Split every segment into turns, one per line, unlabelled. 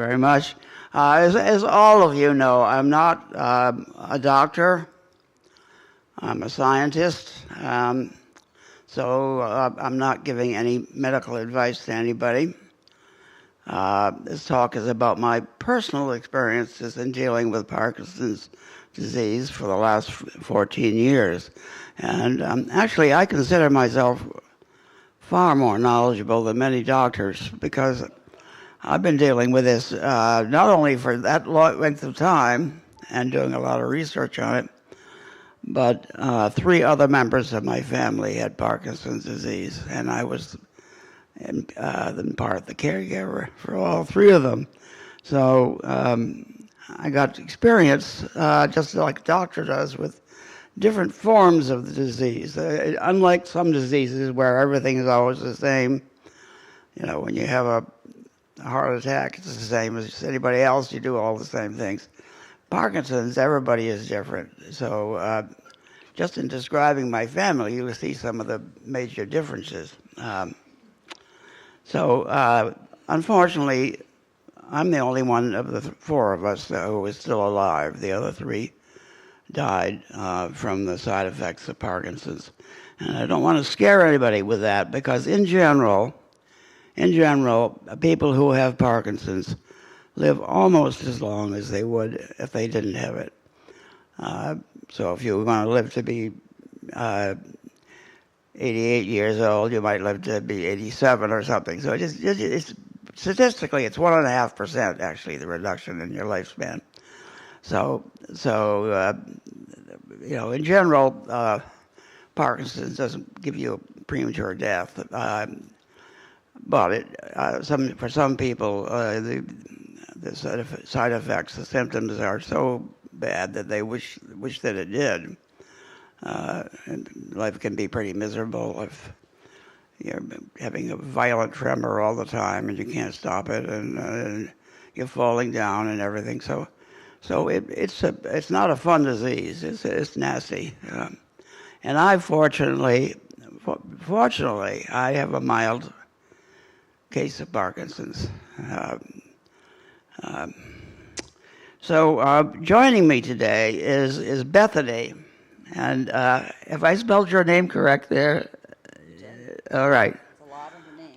very much. As all of you know, I'm not a doctor. I'm a scientist. So I'm not giving any medical advice to anybody. This talk is about my personal experiences in dealing with Parkinson's disease for the last 14 years. And actually, I consider myself far more knowledgeable than many doctors because I've been dealing with this not only for that length of time and doing a lot of research on it, but 3 other members of my family had Parkinson's disease, and I was in part the caregiver for all 3 of them. So I got experience, just like a doctor does, with different forms of the disease. Unlike some diseases where everything is always the same, when you have a heart attack, it's the same as anybody else. You do all the same things. Parkinson's, everybody is different. So just in describing my family, you will see some of the major differences. Unfortunately, I'm the only one of the 4 of us who is still alive. The other 3 died from the side effects of Parkinson's. And I don't want to scare anybody with that because in general, people who have Parkinson's live almost as long as they would if they didn't have it. So if you want to live to be 88 years old, you might live to be 87 or something. So it's statistically, it's 1.5% actually the reduction in your lifespan. So in general, Parkinson's doesn't give you a premature death. But for some people, the side effects, the symptoms are so bad that they wish that it did. And life can be pretty miserable if you're having a violent tremor all the time and you can't stop it, and you're falling down and everything. So it's not a fun disease. It's nasty. And I fortunately, I have a mild case of Parkinson's. So joining me today is Bethany, and have I spelled your name correct there? All right.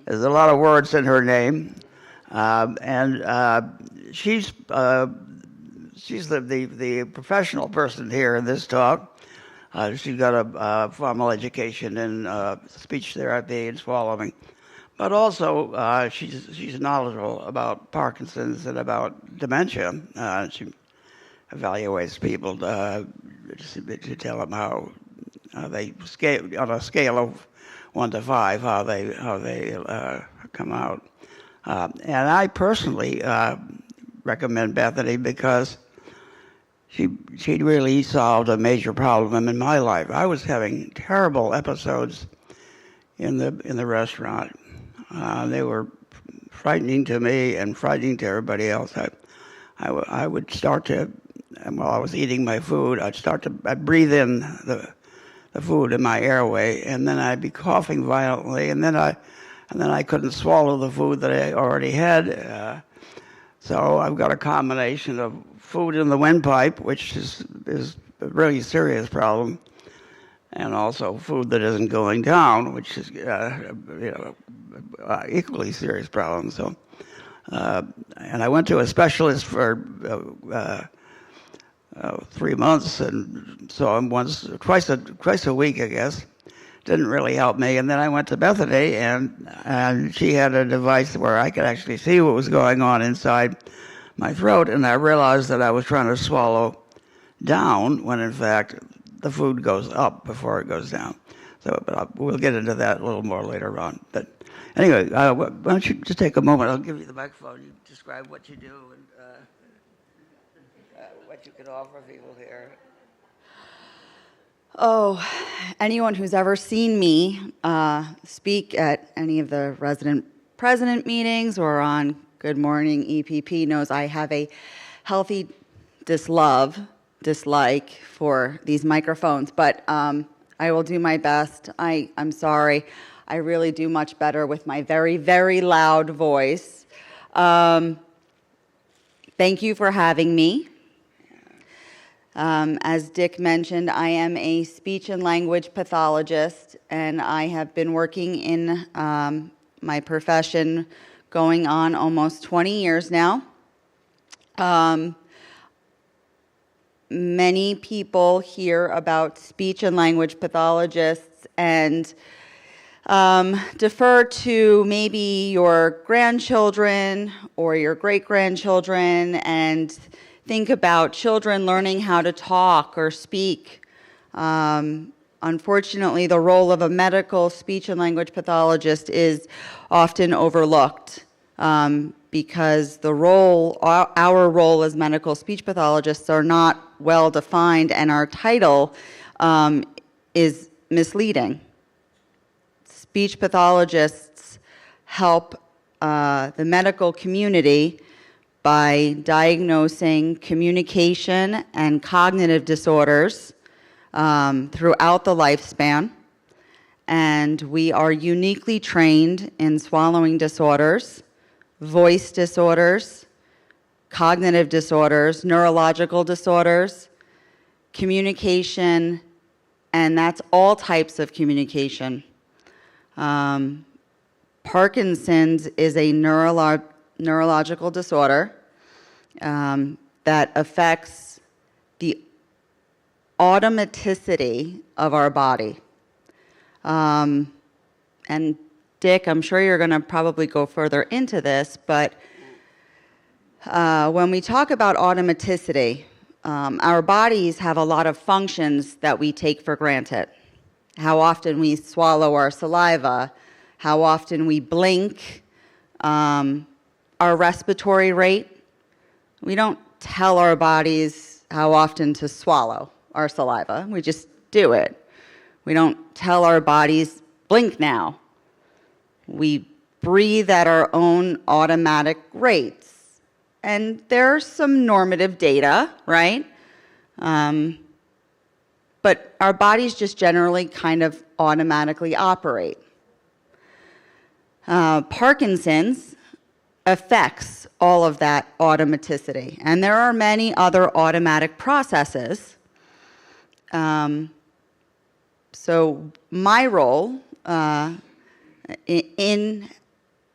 There's a lot of words in her name, and she's the professional person here in this talk. She's got a formal education in speech therapy and swallowing. But also, she's knowledgeable about Parkinson's and about dementia. She evaluates people to tell them how they scale on a scale of 1 to 5, how they come out. And I personally recommend Bethany because she really solved a major problem in my life. I was having terrible episodes in the restaurant. They were frightening to me and frightening to everybody else. I would start to, while I was eating my food, I'd breathe in the food in my airway, and then I'd be coughing violently, and then I couldn't swallow the food that I already had. So I've got a combination of food in the windpipe, which is a really serious problem, and also food that isn't going down, which is equally serious problem. So, and I went to a specialist for 3 months and saw him twice a week, I guess. Didn't really help me. And then I went to Bethany, and she had a device where I could actually see what was going on inside my throat, and I realized that I was trying to swallow down when in fact the food goes up before it goes down. So we'll get into that a little more later on. But anyway, why don't you just take a moment? I'll give you the microphone. You describe what you do and what you can offer people here.
Oh, anyone who's ever seen me speak at any of the resident president meetings or on Good Morning EPP knows I have a healthy dislike for these microphones, but I will do my best. I'm sorry. I really do much better with my very, very loud voice. Thank you for having me. As Dick mentioned, I am a speech and language pathologist, and I have been working in my profession going on almost 20 years now. Many people hear about speech and language pathologists and defer to maybe your grandchildren or your great-grandchildren and think about children learning how to talk or speak. Unfortunately, the role of a medical speech and language pathologist is often overlooked because our role as medical speech pathologists are not well defined, and our title is misleading. Speech pathologists help the medical community by diagnosing communication and cognitive disorders throughout the lifespan. And we are uniquely trained in swallowing disorders, voice disorders, cognitive disorders, neurological disorders, communication, and that's all types of communication. Parkinson's is a neurological disorder that affects the automaticity of our body. And Dick, I'm sure you're going to probably go further into this, but when we talk about automaticity, our bodies have a lot of functions that we take for granted. How often we swallow our saliva, how often we blink, our respiratory rate. We don't tell our bodies how often to swallow our saliva. We just do it. We don't tell our bodies, blink now. We breathe at our own automatic rates. And there's some normative data, right? But our bodies just generally kind of automatically operate. Parkinson's affects all of that automaticity. And there are many other automatic processes. So my role in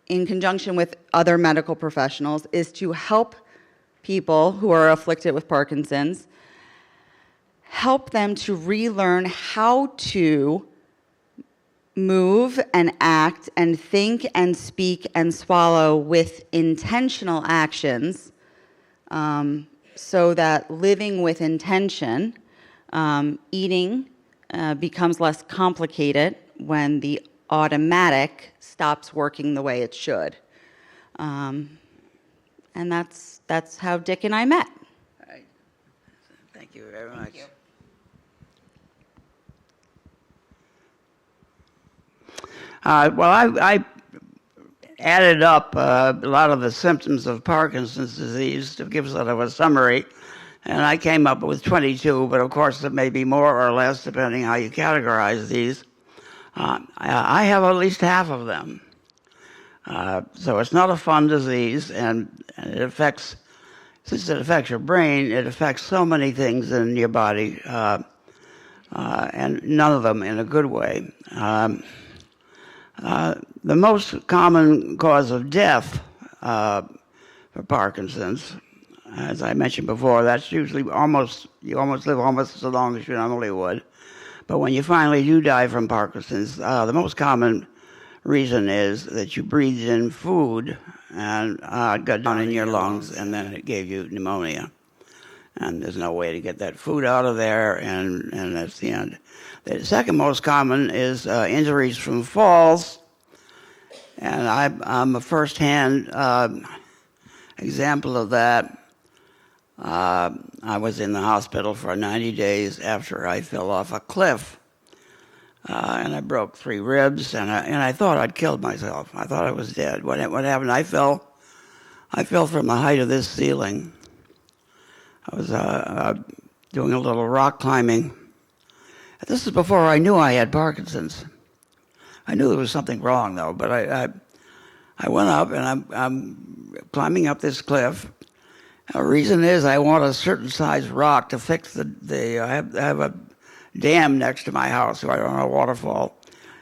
conjunction with other medical professionals is to help people who are afflicted with Parkinson's, help them to relearn how to move and act and think and speak and swallow with intentional actions, so that living with intention, eating becomes less complicated when the automatic stops working the way it should. And that's how Dick and I met.
Right. Thank you very much. Well, I added up a lot of the symptoms of Parkinson's disease to give sort of a summary, and I came up with 22, but of course it may be more or less depending how you categorize these. I have at least half of them. So it's not a fun disease, and it affects, since it affects your brain, it affects so many things in your body, and none of them in a good way. The most common cause of death for Parkinson's, as I mentioned before, that's usually you almost live almost as long as you normally would. But when you finally do die from Parkinson's, the most common reason is that you breathed in food and it got down in your lungs, and then it gave you pneumonia. And there's no way to get that food out of there, and that's the end. The second most common is injuries from falls, and I'm a first-hand example of that. I was in the hospital for 90 days after I fell off a cliff, and I broke 3 ribs, and I thought I'd killed myself. I thought I was dead. What happened? I fell from the height of this ceiling. I was doing a little rock climbing. This is before I knew I had Parkinson's. I knew there was something wrong, though, but I went up, and I'm climbing up this cliff, The reason is I want a certain size rock to fix I have a dam next to my house where I don't have a waterfall.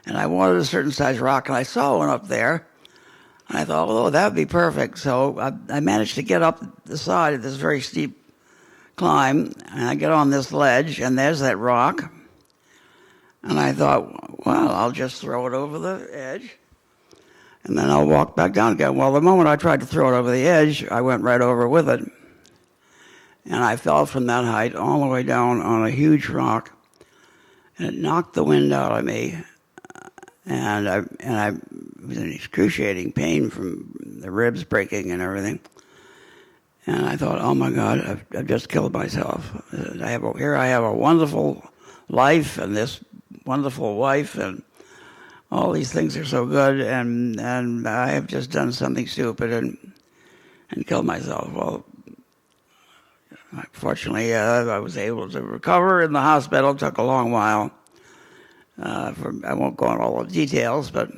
And I wanted a certain size rock, and I saw one up there. And I thought, oh, that would be perfect. So I managed to get up the side of this very steep climb, and I get on this ledge, and there's that rock. And I thought, well, I'll just throw it over the edge, and then I'll walk back down again. Well, the moment I tried to throw it over the edge, I went right over with it. And I fell from that height all the way down on a huge rock, and it knocked the wind out of me. And I was in excruciating pain from the ribs breaking and everything. And I thought, oh my God, I've just killed myself. Here I have a wonderful life and this wonderful wife, and all these things are so good, and I have just done something stupid and killed myself. Well, fortunately, I was able to recover in the hospital. It took a long while. I won't go into all the details, but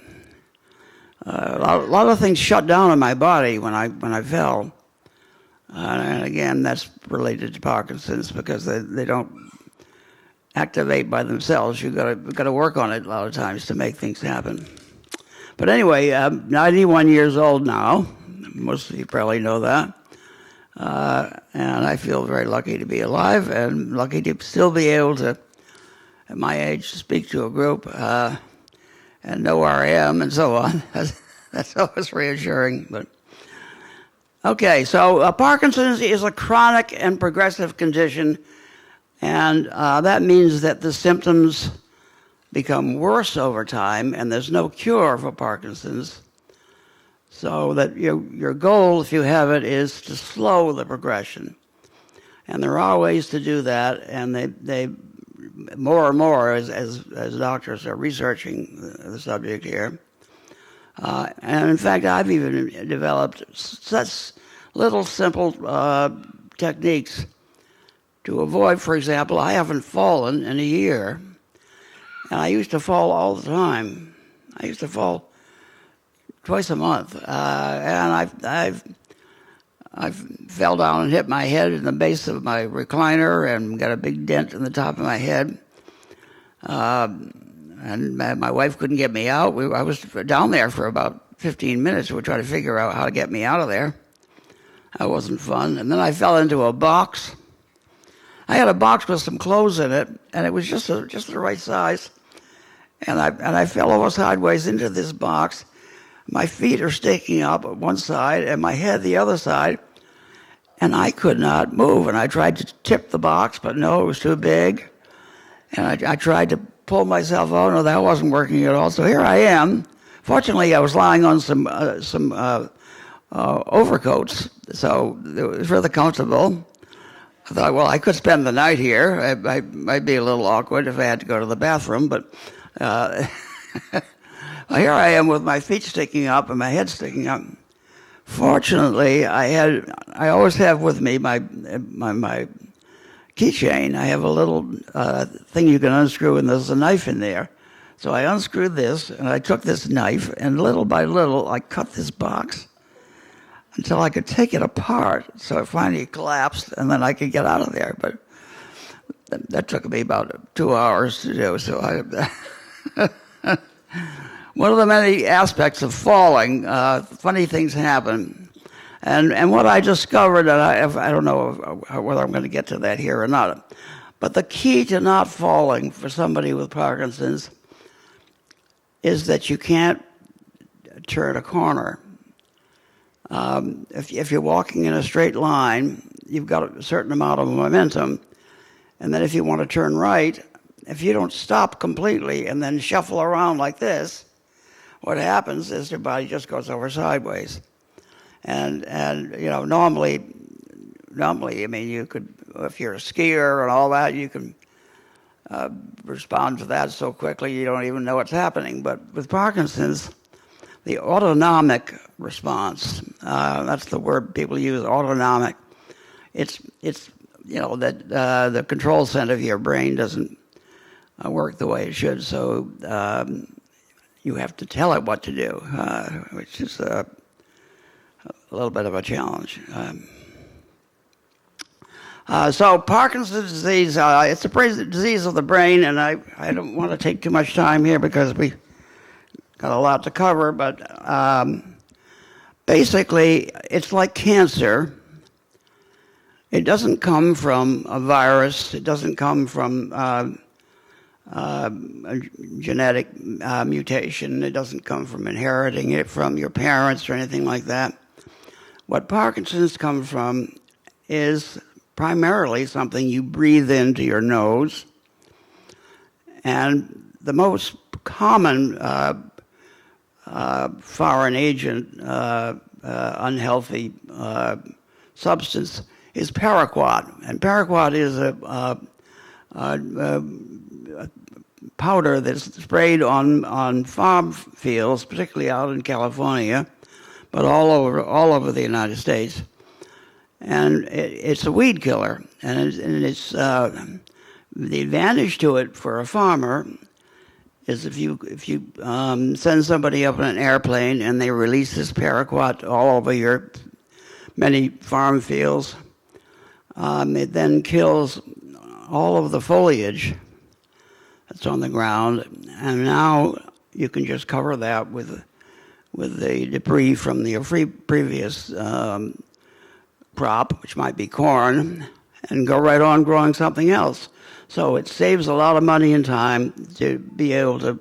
a lot of things shut down in my body when I fell. And again, that's related to Parkinson's because they don't activate by themselves. You've got to work on it a lot of times to make things happen. But anyway, I'm 91 years old now. Most of you probably know that. And I feel very lucky to be alive and lucky to still be able to, at my age, speak to a group and know where I am and so on. That's always reassuring. But okay, so Parkinson's is a chronic and progressive condition, and that means that the symptoms become worse over time, and there's no cure for Parkinson's. So that your goal, if you have it, is to slow the progression. And there are ways to do that, and they more and more as doctors are researching the subject here. And in fact, I've even developed such little simple techniques to avoid, for example, I haven't fallen in a year. And I used to fall all the time. I used to fall twice a month. And I've fell down and hit my head in the base of my recliner and got a big dent in the top of my head. And my wife couldn't get me out. I was down there for about 15 minutes. We were trying to figure out how to get me out of there. That wasn't fun. And then I fell into a box. I had a box with some clothes in it, and it was just the right size. And I fell over sideways into this box. My feet are sticking up at one side and my head the other side, and I could not move. And I tried to tip the box, but no, it was too big. And I tried to pull myself out. No, that wasn't working at all. So here I am. Fortunately, I was lying on some overcoats, so it was really comfortable. I thought, well, I could spend the night here. It might be a little awkward if I had to go to the bathroom, but here I am with my feet sticking up and my head sticking up. Fortunately, I always have with me my keychain. I have a little thing you can unscrew, and there's a knife in there. So I unscrewed this, and I took this knife, and little by little, I cut this box until I could take it apart. So it finally collapsed, and then I could get out of there. But that took me about 2 hours to do. So one of the many aspects of falling, funny things happen. And what I discovered, and I don't know whether I'm going to get to that here or not, but the key to not falling for somebody with Parkinson's is that you can't turn a corner. If you're walking in a straight line, you've got a certain amount of momentum. And then if you want to turn right, if you don't stop completely and then shuffle around like this, what happens is your body just goes over sideways. And normally, I mean, you could, if you're a skier and all that, you can respond to that so quickly you don't even know what's happening. But with Parkinson's, the autonomic response, that's the word people use, autonomic. It's that the control center of your brain doesn't work the way it should, so you have to tell it what to do, which is a little bit of a challenge. So Parkinson's disease, it's a disease of the brain, and I don't want to take too much time here because we got a lot to cover, but basically it's like cancer. It doesn't come from a virus. It doesn't come from a genetic mutation. It doesn't come from inheriting it from your parents or anything like that. What Parkinson's come from is primarily something you breathe into your nose. And the most common foreign agent, unhealthy substance is paraquat. And paraquat is a powder that's sprayed on farm fields, particularly out in California, but all over the United States. And it's a weed killer, and it's the advantage to it for a farmer is if you send somebody up in an airplane and they release this paraquat all over your many farm fields, it then kills all of the foliage that's on the ground, and now you can just cover that with the debris from the previous crop, which might be corn, and go right on growing something else. So it saves a lot of money and time to be able to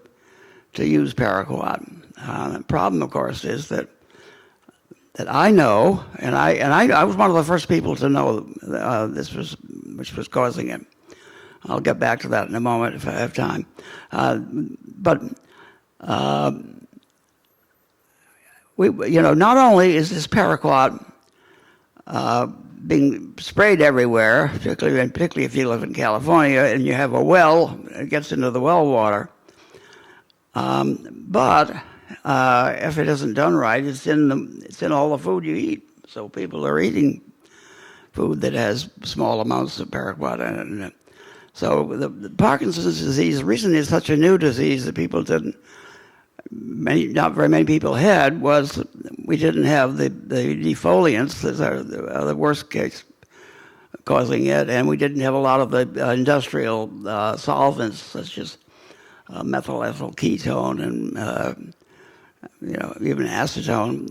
use paraquat. The problem, of course, is that I know, and I was one of the first people to know which was causing it. I'll get back to that in a moment if I have time. But not only is this paraquat being sprayed everywhere, particularly if you live in California and you have a well, it gets into the well water. But if it isn't done right, it's in all the food you eat. So people are eating food that has small amounts of paraquat in it. So the Parkinson's disease, the reason it's such a new disease that not very many people had, was we didn't have the defoliants that are the worst case causing it, and we didn't have a lot of the industrial solvents such as methyl ethyl ketone and even acetone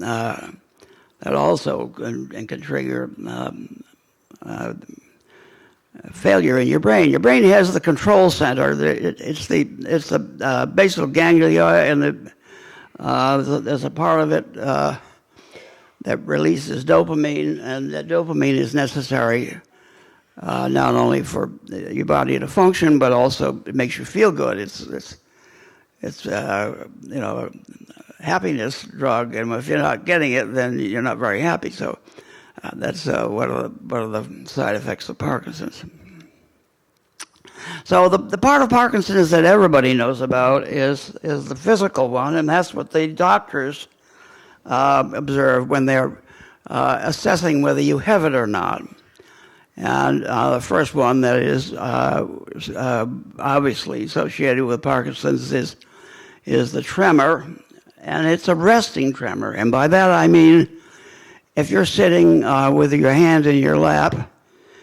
that also can trigger failure in your brain. Your brain has the control center. It's the basal ganglia, and there's a part of it that releases dopamine, and that dopamine is necessary not only for your body to function, but also it makes you feel good. It's a happiness drug, and if you're not getting it, then you're not very happy. So that's one of the side effects of Parkinson's. So the part of Parkinson's that everybody knows about is the physical one, and that's what the doctors observe when they're assessing whether you have it or not. And the first one that is obviously associated with Parkinson's is the tremor, and it's a resting tremor. And by that I mean if you're sitting with your hand in your lap,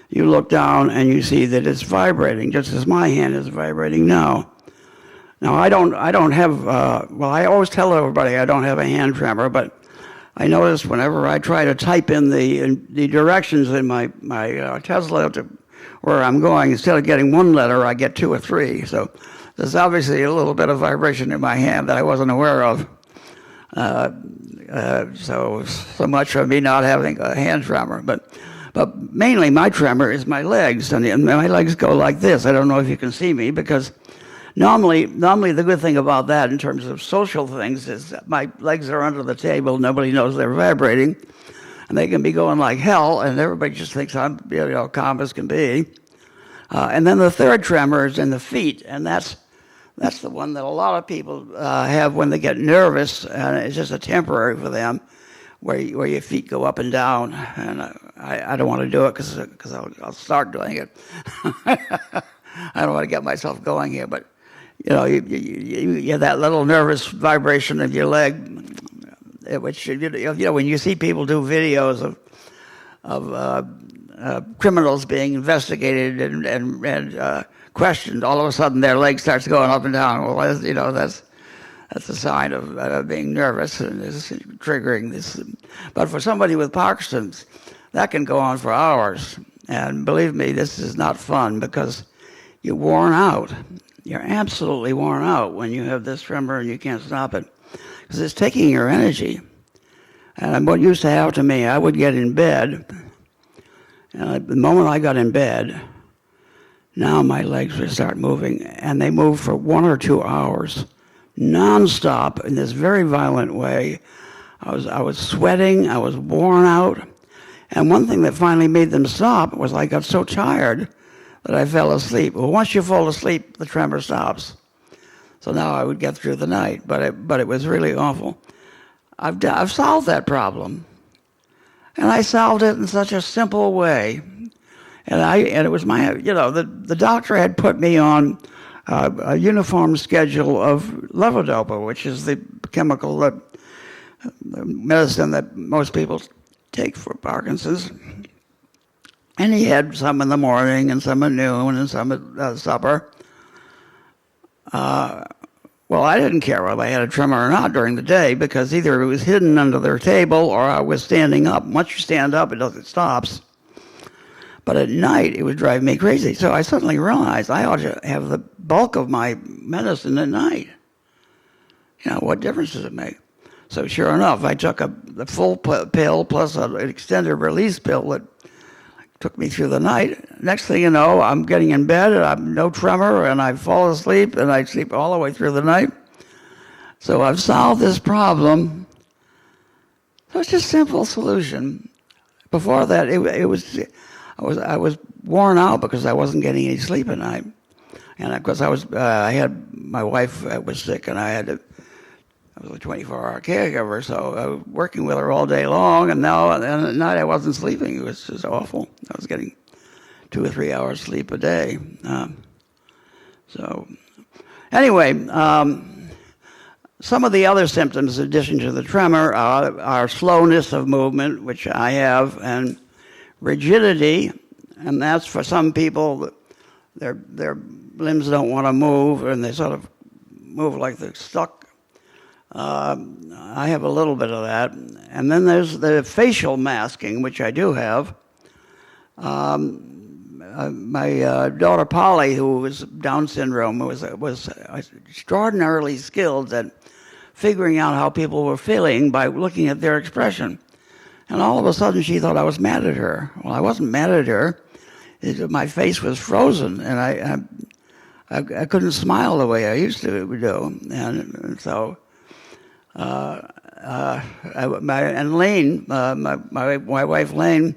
you look down and you see that it's vibrating, just as my hand is vibrating now. Now I don't have. I always tell everybody I don't have a hand tremor, but I notice whenever I try to type in the directions in my Tesla to where I'm going, instead of getting one letter, I get two or three. So there's obviously a little bit of vibration in my hand that I wasn't aware of. So much for me not having a hand tremor, but mainly my tremor is my legs, and my legs go like this. I don't know if you can see me, because normally the good thing about that in terms of social things is that my legs are under the table, nobody knows they're vibrating, and they can be going like hell, and everybody just thinks I'm calm as can be. And then the third tremor is in the feet, and that's the one that a lot of people have when they get nervous, and it's just a temporary for them, where your feet go up and down. And I don't want to do it because I'll start doing it. I don't want to get myself going here, but you have that little nervous vibration of your leg, which when you see people do videos criminals being investigated and questioned, all of a sudden their leg starts going up and down. Well, that's a sign of being nervous and is triggering this. But for somebody with Parkinson's, that can go on for hours. And believe me, this is not fun because you're worn out. You're absolutely worn out when you have this tremor and you can't stop it because it's taking your energy. And what used to happen to me, I would get in bed, and the moment I got in bed, now my legs would start moving, and they move for 1 or 2 hours, nonstop, in this very violent way. I was sweating, I was worn out, and one thing that finally made them stop was I got so tired that I fell asleep. Well, once you fall asleep, the tremor stops. So now I would get through the night, but it was really awful. I've solved that problem, and I solved it in such a simple way. And it was the doctor had put me on a uniform schedule of levodopa, which is the chemical medicine that most people take for Parkinson's. And he had some in the morning and some at noon and some at supper. Well, I didn't care whether I had a tremor or not during the day because either it was hidden under their table or I was standing up. Once you stand up, it stops. But at night, it would drive me crazy. So I suddenly realized I ought to have the bulk of my medicine at night. What difference does it make? So sure enough, I took the full pill plus an extended release pill that took me through the night. Next thing you know, I'm getting in bed and I'm no tremor and I fall asleep and I sleep all the way through the night. So I've solved this problem. So it's just a simple solution. Before that, I was worn out because I wasn't getting any sleep at night. And of course my wife was sick and I was a 24-hour caregiver, so I was working with her all day long, and at night I wasn't sleeping. It was just awful. I was getting 2 or 3 hours sleep a day. So anyway, some of the other symptoms, in addition to the tremor, are slowness of movement, which I have, and rigidity, and that's for some people, their limbs don't want to move, and they sort of move like they're stuck. I have a little bit of that. And then there's the facial masking, which I do have. My daughter Polly, who was Down syndrome, was extraordinarily skilled at figuring out how people were feeling by looking at their expression. And all of a sudden she thought I was mad at her. Well, I wasn't mad at her. My face was frozen, and I couldn't smile the way I used to do. And so... Lane, my wife Lane,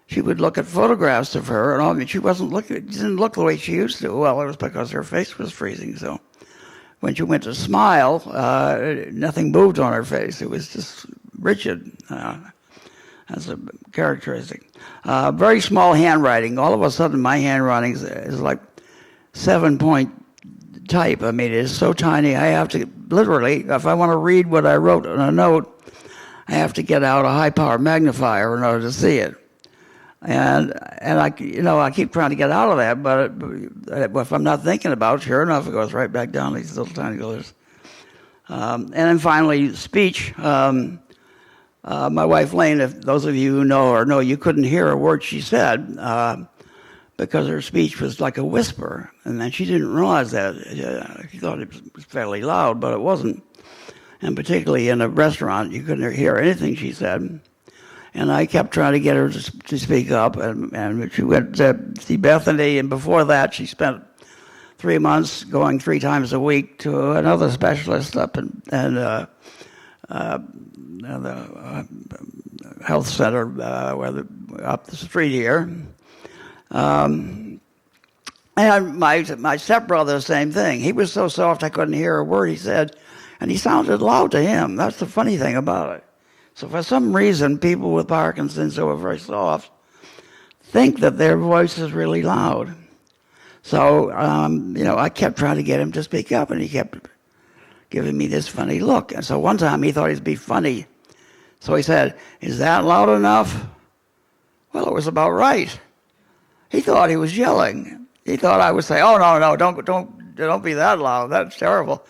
she would look at photographs of her, and she didn't look the way she used to. Well, it was because her face was freezing. So when she went to smile, nothing moved on her face. It was just rigid. That's a characteristic. Very small handwriting. All of a sudden, my handwriting is like 7-point type. I mean, it's so tiny. I have to literally, if I want to read what I wrote on a note, I have to get out a high-power magnifier in order to see it. And I keep trying to get out of that, but if I'm not thinking about it, sure enough, it goes right back down these little tiny letters. And then finally, speech. My wife Lane, if those of you who know her know, you couldn't hear a word she said because her speech was like a whisper, and then she didn't realize that. She thought it was fairly loud, but it wasn't. And particularly in a restaurant, you couldn't hear anything she said. And I kept trying to get her to speak up, and she went to see Bethany, and before that she spent 3 months going 3 times a week to another specialist up in the health center up the street here. And my stepbrother, same thing. He was so soft I couldn't hear a word he said, and he sounded loud to him. That's the funny thing about it. So for some reason, people with Parkinson's who are very soft think that their voice is really loud. So, I kept trying to get him to speak up, and he kept giving me this funny look. And so one time he thought he'd be funny. So he said, "Is that loud enough?" Well, it was about right. He thought he was yelling. He thought I was saying, "Oh no, don't be that loud. That's terrible."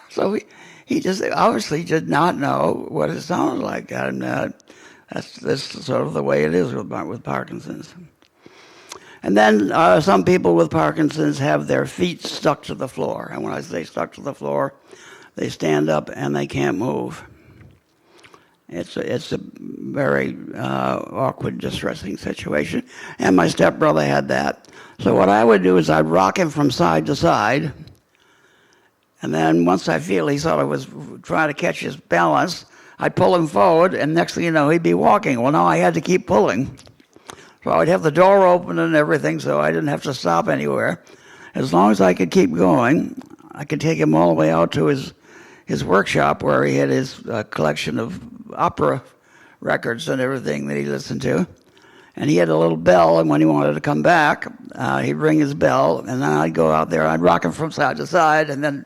So he just obviously did not know what it sounded like, and that's sort of the way it is with Parkinson's. And then some people with Parkinson's have their feet stuck to the floor, and when I say stuck to the floor, they stand up and they can't move. It's a very awkward, distressing situation, and my stepbrother had that. So what I would do is I'd rock him from side to side, and then once I feel he sort of was trying to catch his balance, I'd pull him forward, and next thing you know, he'd be walking. Well, now I had to keep pulling. So I'd have the door open and everything, so I didn't have to stop anywhere. As long as I could keep going, I could take him all the way out to his workshop where he had his collection of opera records and everything that he listened to. And he had a little bell, and when he wanted to come back, he'd ring his bell, and then I'd go out there, I'd rock him from side to side, and then,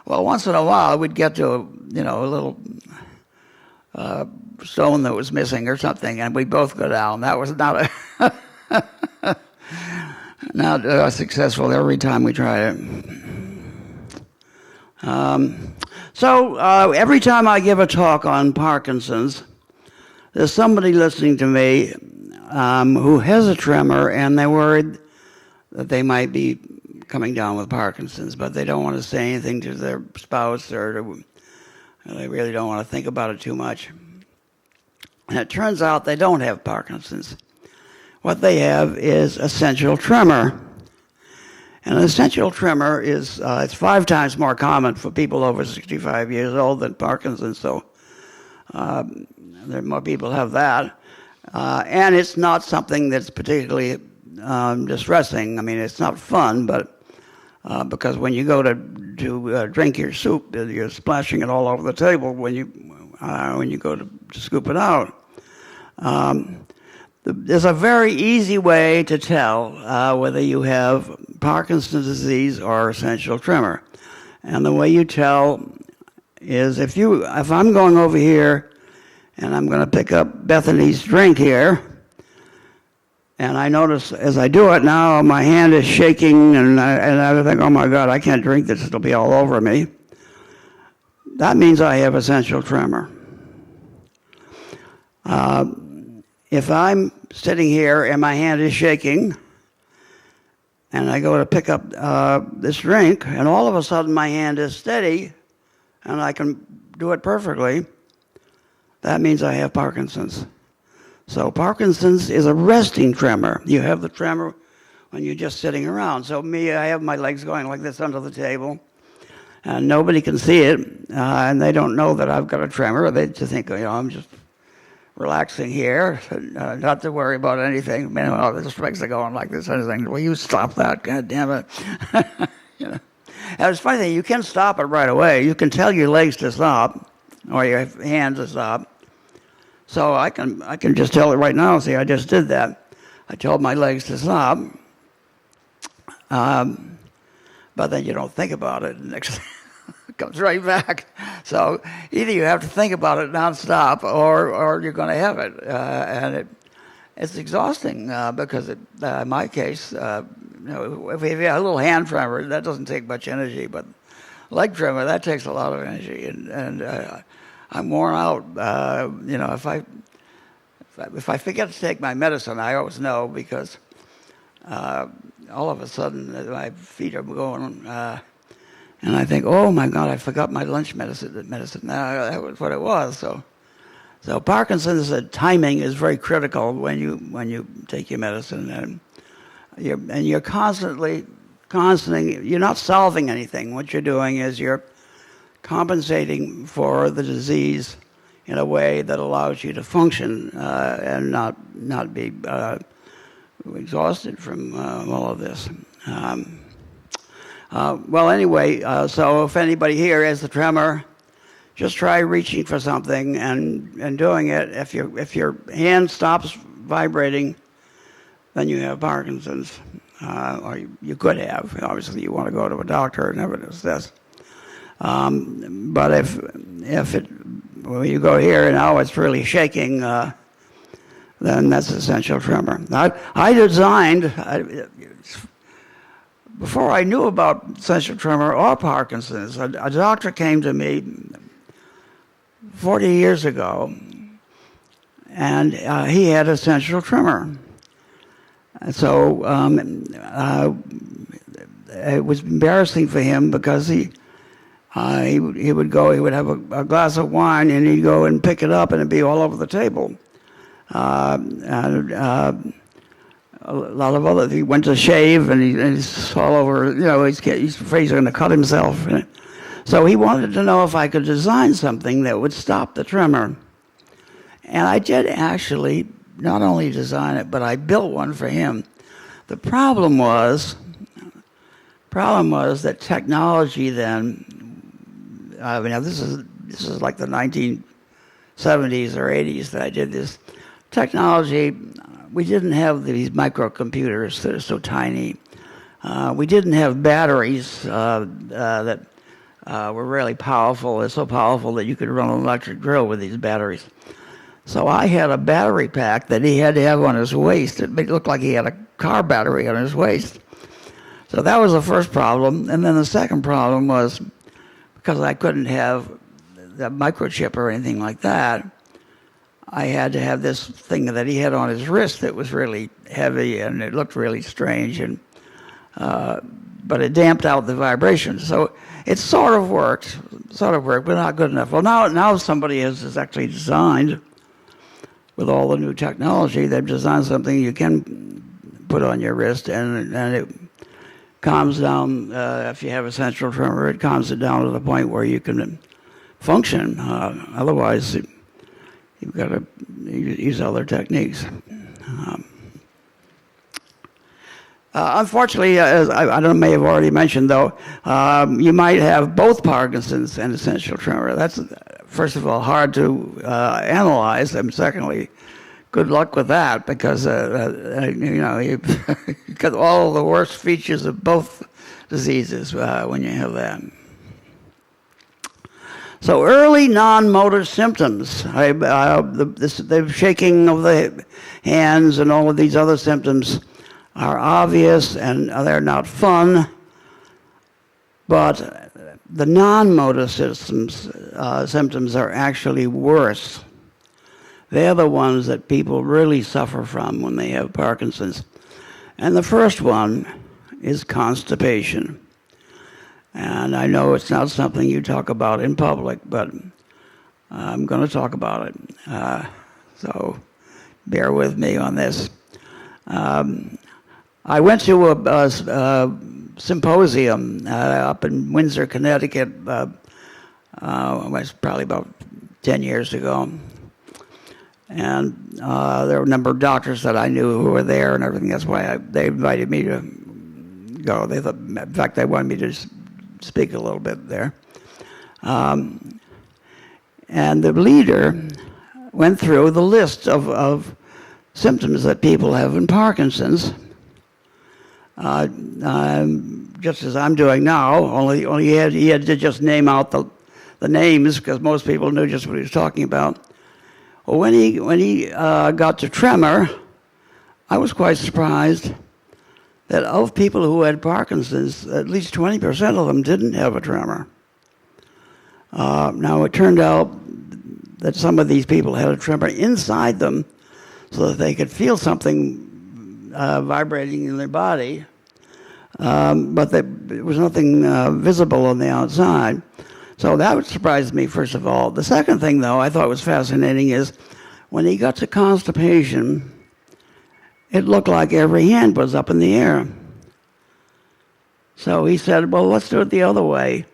well, once in a while, we'd get to a little stone that was missing or something, and we'd both go down. That was not not successful every time we tried it. So every time I give a talk on Parkinson's, there's somebody listening to me who has a tremor, and they're worried that they might be coming down with Parkinson's, but they don't want to say anything to their spouse, or they really don't want to think about it too much. And it turns out they don't have Parkinson's. What they have is essential tremor. And an essential tremor is it's 5 times more common for people over 65 years old than Parkinson's, so there more people have that. And it's not something that's particularly distressing. I mean, it's not fun, but because when you go to drink your soup, you're splashing it all over the table when you go to scoop it out. There's a very easy way to tell whether you have Parkinson's disease or essential tremor. And the way you tell is if I'm going over here and I'm going to pick up Bethany's drink here, and I notice as I do it now, my hand is shaking, and I think, oh my God, I can't drink this, it'll be all over me. That means I have essential tremor. If I'm sitting here and my hand is shaking, and I go to pick up this drink, and all of a sudden my hand is steady, and I can do it perfectly, that means I have Parkinson's. So Parkinson's is a resting tremor. You have the tremor when you're just sitting around. So me, I have my legs going like this under the table, and nobody can see it, and they don't know that I've got a tremor. They just think, I'm just relaxing here, not to worry about anything. The legs are going like this. And I think, will you stop that? God damn it. And it's funny thing, you can stop it right away. You can tell your legs to stop, or your hands to stop. So I can just tell it right now. See, I just did that. I told my legs to stop. But then you don't think about it. Next it comes right back. So either you have to think about it nonstop, or you're going to have it. And it's exhausting because in my case, if you have a little hand tremor, that doesn't take much energy, but leg tremor, that takes a lot of energy. And I'm worn out. If I forget to take my medicine, I always know, because all of a sudden my feet are going, and I think, oh my God, I forgot my lunch medicine. That was what it was. So Parkinson's timing is very critical when you take your medicine, and you're constantly. You're not solving anything. What you're doing is you're compensating for the disease in a way that allows you to function and not be exhausted from all of this. So if anybody here has the tremor, just try reaching for something and doing it. If your hand stops vibrating, then you have Parkinson's, or you could have. Obviously, you want to go to a doctor and evidence this. But if when you go here and now it's really shaking, then that's essential tremor. I designed, before I knew about essential tremor or Parkinson's, a doctor came to me 40 years ago, and he had essential tremor. And so it was embarrassing for him because he would have a glass of wine and he'd go and pick it up and it'd be all over the table. A lot of other, he went to shave and he's all over, he's afraid he's going to cut himself. So he wanted to know if I could design something that would stop the tremor. And I did actually not only design it, but I built one for him. The problem was that technology then, this is like the 1970s or 80s that I did this. Technology, we didn't have these microcomputers that are so tiny. We didn't have batteries that were really powerful. They're so powerful that you could run an electric drill with these batteries. So I had a battery pack that he had to have on his waist. It looked like he had a car battery on his waist. So that was the first problem. And then the second problem was, because I couldn't have the microchip or anything like that, I had to have this thing that he had on his wrist that was really heavy and it looked really strange, but it damped out the vibration. So it sort of worked, but not good enough. Well, now somebody has actually designed, with all the new technology, they've designed something you can put on your wrist and it calms down, if you have essential tremor, it calms it down to the point where you can function. Otherwise, you've got to use other techniques. Unfortunately, as I may have already mentioned, though, you might have both Parkinson's and essential tremor. That's, first of all, hard to analyze, and secondly, good luck with that, because you've got all the worst features of both diseases when you have that. So early non-motor symptoms, the shaking of the hands and all of these other symptoms are obvious and they're not fun, but the non-motor symptoms are actually worse. They're the ones that people really suffer from when they have Parkinson's. And the first one is constipation. And I know it's not something you talk about in public, but I'm going to talk about it. So bear with me on this. I went to a symposium up in Windsor, Connecticut. It was probably about 10 years ago. And there were a number of doctors that I knew who were there and everything. That's why they invited me to go. They thought, in fact, they wanted me to speak a little bit there. And the leader went through the list of symptoms that people have in Parkinson's, just as I'm doing now, only he had to just name out the names, because most people knew just what he was talking about. Well, when he got to tremor, I was quite surprised that of people who had Parkinson's, at least 20% of them didn't have a tremor. Now, it turned out that some of these people had a tremor inside them so that they could feel something vibrating in their body, but there was nothing visible on the outside. So that surprised me, first of all. The second thing, though, I thought was fascinating is when he got to constipation, it looked like every hand was up in the air. So he said, well, let's do it the other way.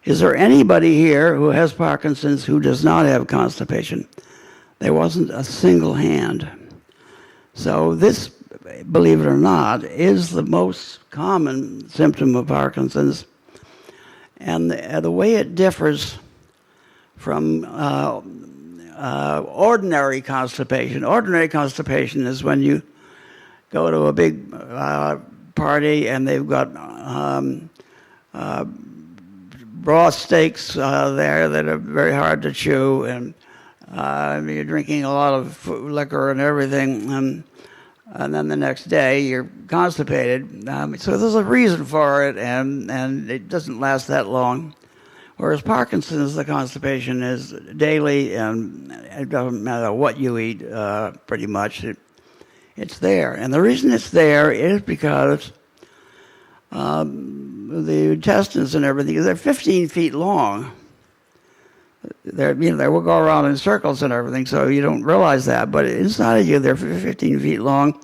Is there anybody here who has Parkinson's who does not have constipation? There wasn't a single hand. So this, believe it or not, is the most common symptom of Parkinson's. And the way it differs from ordinary constipation. Ordinary constipation is when you go to a big party and they've got raw steaks there that are very hard to chew, and You're drinking a lot of liquor and everything, and then the next day you're constipated. So there's a reason for it, and it doesn't last that long. Whereas Parkinson's, the constipation is daily, and it doesn't matter what you eat, pretty much. It's there. And the reason it's there is because the intestines and everything, they're 15 feet long. They will go around in circles and everything, so you don't realize that. But inside of you, they're 15 feet long.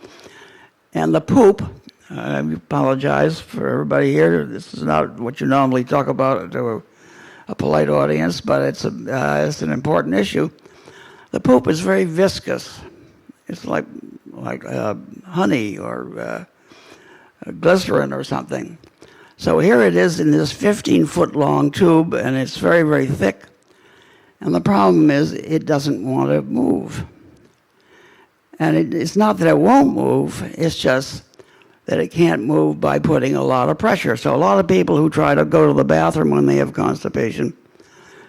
And the poop, I apologize for everybody here. This is not what you normally talk about to a polite audience, but it's an important issue. The poop is very viscous. It's like honey or glycerin or something. So here it is in this 15-foot long tube, and it's very, very thick. And the problem is it doesn't want to move. And it's not that it won't move, it's just that it can't move by putting a lot of pressure. So a lot of people who try to go to the bathroom when they have constipation,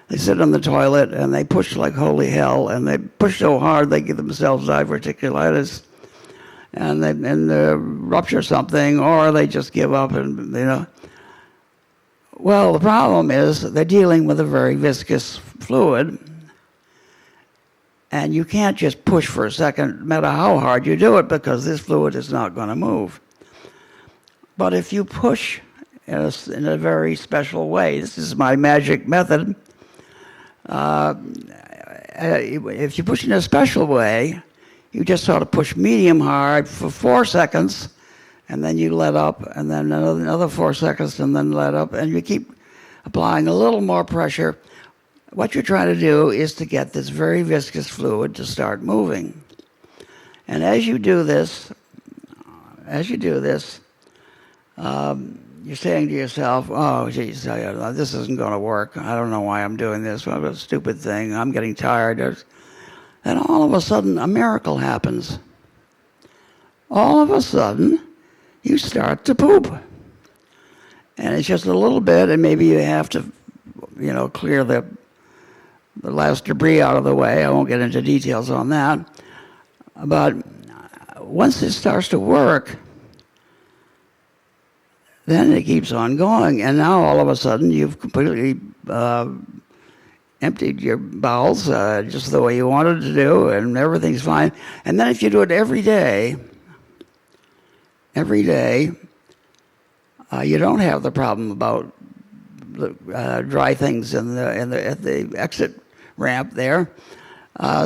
they sit on the toilet and they push like holy hell, and they push so hard they give themselves diverticulitis, and they rupture something, or they just give up and. Well, the problem is they're dealing with a very viscous fluid, and you can't just push for a second, no matter how hard you do it, because this fluid is not going to move. But if you push in a very special way, this is my magic method. If you push in a special way, you just sort of push medium hard for 4 seconds, and then you let up, and then another 4 seconds, and then let up, and you keep applying a little more pressure. What you're trying to do is to get this very viscous fluid to start moving. And as you do this, you're saying to yourself, oh, geez, this isn't going to work. I don't know why I'm doing this. What a stupid thing. I'm getting tired. And all of a sudden, a miracle happens. All of a sudden, you start to poop. And it's just a little bit, and maybe you have to, clear the last debris out of the way. I won't get into details on that. But once it starts to work, then it keeps on going. And now all of a sudden, you've completely emptied your bowels just the way you wanted to do, and everything's fine. And then if you do it every day, you don't have the problem about dry things at the exit ramp there.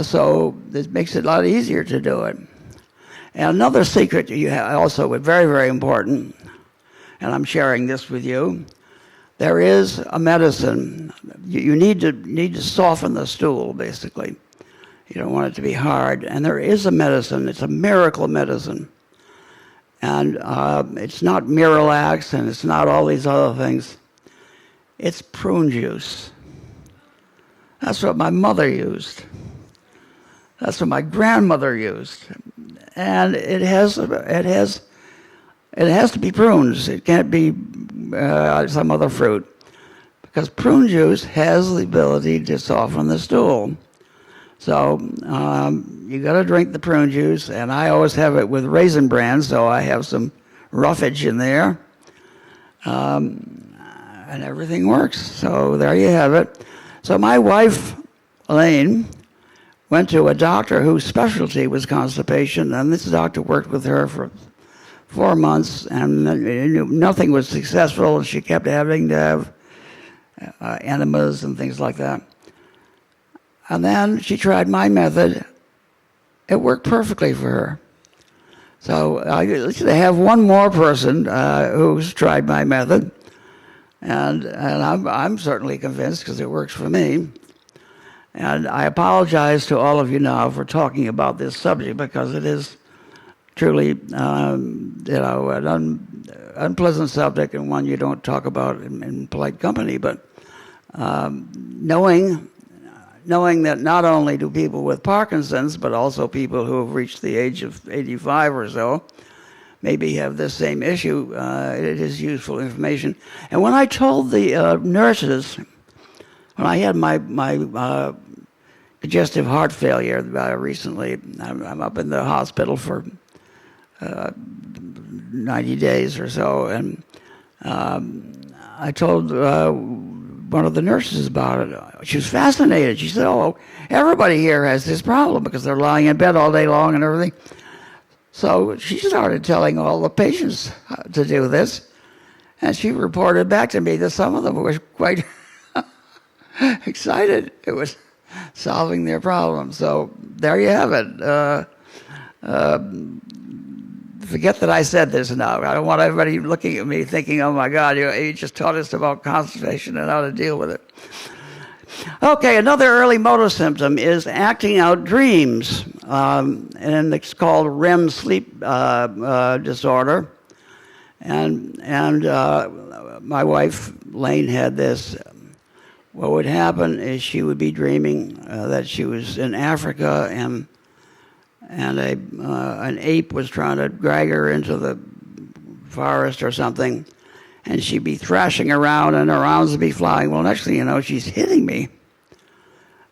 So it makes it a lot easier to do it. And another secret you have also, very, very important, and I'm sharing this with you, there is a medicine. You need to soften the stool, basically. You don't want it to be hard. And there is a medicine. It's a miracle medicine. And it's not Miralax, and it's not all these other things. It's prune juice. That's what my mother used. That's what my grandmother used. And it has to be prunes. It can't be some other fruit, because prune juice has the ability to soften the stool. So you got to drink the prune juice, and I always have it with Raisin Bran, so I have some roughage in there, and everything works. So there you have it. So my wife, Elaine, went to a doctor whose specialty was constipation, and this doctor worked with her for 4 months, and nothing was successful, and she kept having to have enemas and things like that. And then she tried my method. It worked perfectly for her. So I have one more person who's tried my method, and I'm certainly convinced because it works for me. And I apologize to all of you now for talking about this subject, because it is truly, an unpleasant subject, and one you don't talk about in polite company. But knowing that not only do people with Parkinson's, but also people who have reached the age of 85 or so maybe have this same issue, it is useful information. And when I told the nurses, when I had my congestive heart failure recently. I'm up in the hospital for 90 days or so, and I told one of the nurses about it. She was fascinated. She said, "Oh, everybody here has this problem because they're lying in bed all day long and everything." So she started telling all the patients to do this, and she reported back to me that some of them were quite excited. It was solving their problem. So there you have it. Forget that I said this now. I don't want everybody looking at me thinking, "Oh my God, you just taught us about constipation and how to deal with it." Okay, another early motor symptom is acting out dreams, and it's called REM sleep disorder. And my wife Lane had this. What would happen is she would be dreaming that she was in Africa, and an ape was trying to drag her into the forest or something, and she'd be thrashing around and her arms would be flying. Well, next thing you know, she's hitting me.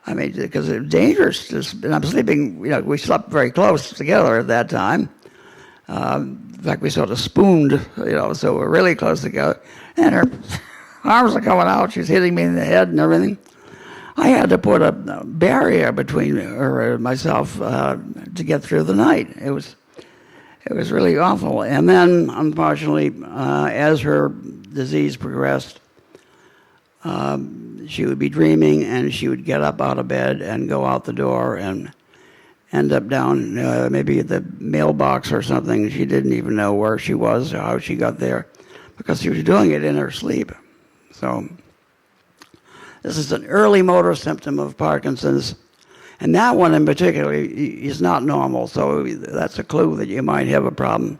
I mean, because it's dangerous. And I'm sleeping, we slept very close together at that time. In fact, we sort of spooned, so we're really close together. And her arms are coming out. She's hitting me in the head and everything. I had to put a barrier between her and myself to get through the night. It was really awful. And then, unfortunately, as her disease progressed, she would be dreaming, and she would get up out of bed and go out the door and end up down maybe at the mailbox or something. She didn't even know where she was or how she got there, because she was doing it in her sleep. So this is an early motor symptom of Parkinson's, and that one in particular is not normal, so that's a clue that you might have a problem.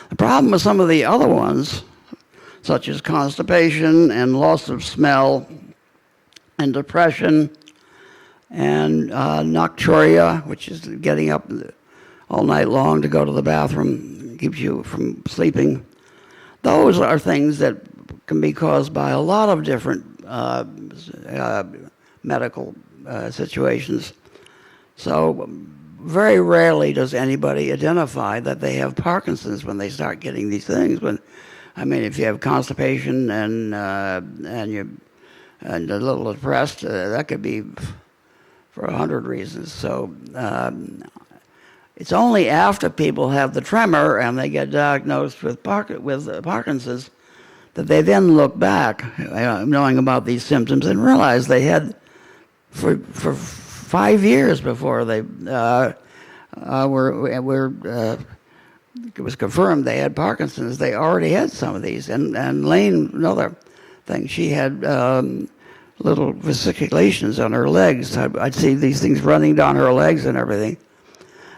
The problem with some of the other ones, such as constipation and loss of smell and depression and nocturia, which is getting up all night long to go to the bathroom, keeps you from sleeping. Those are things that can be caused by a lot of different medical situations. So very rarely does anybody identify that they have Parkinson's when they start getting these things. If you have constipation and you're a little depressed, that could be for 100 reasons. So it's only after people have the tremor and they get diagnosed with Parkinson's that they then look back, knowing about these symptoms, and realize they had for 5 years before they it was confirmed they had Parkinson's. They already had some of these. And Lane, another thing, she had little vesiculations on her legs. I'd see these things running down her legs and everything.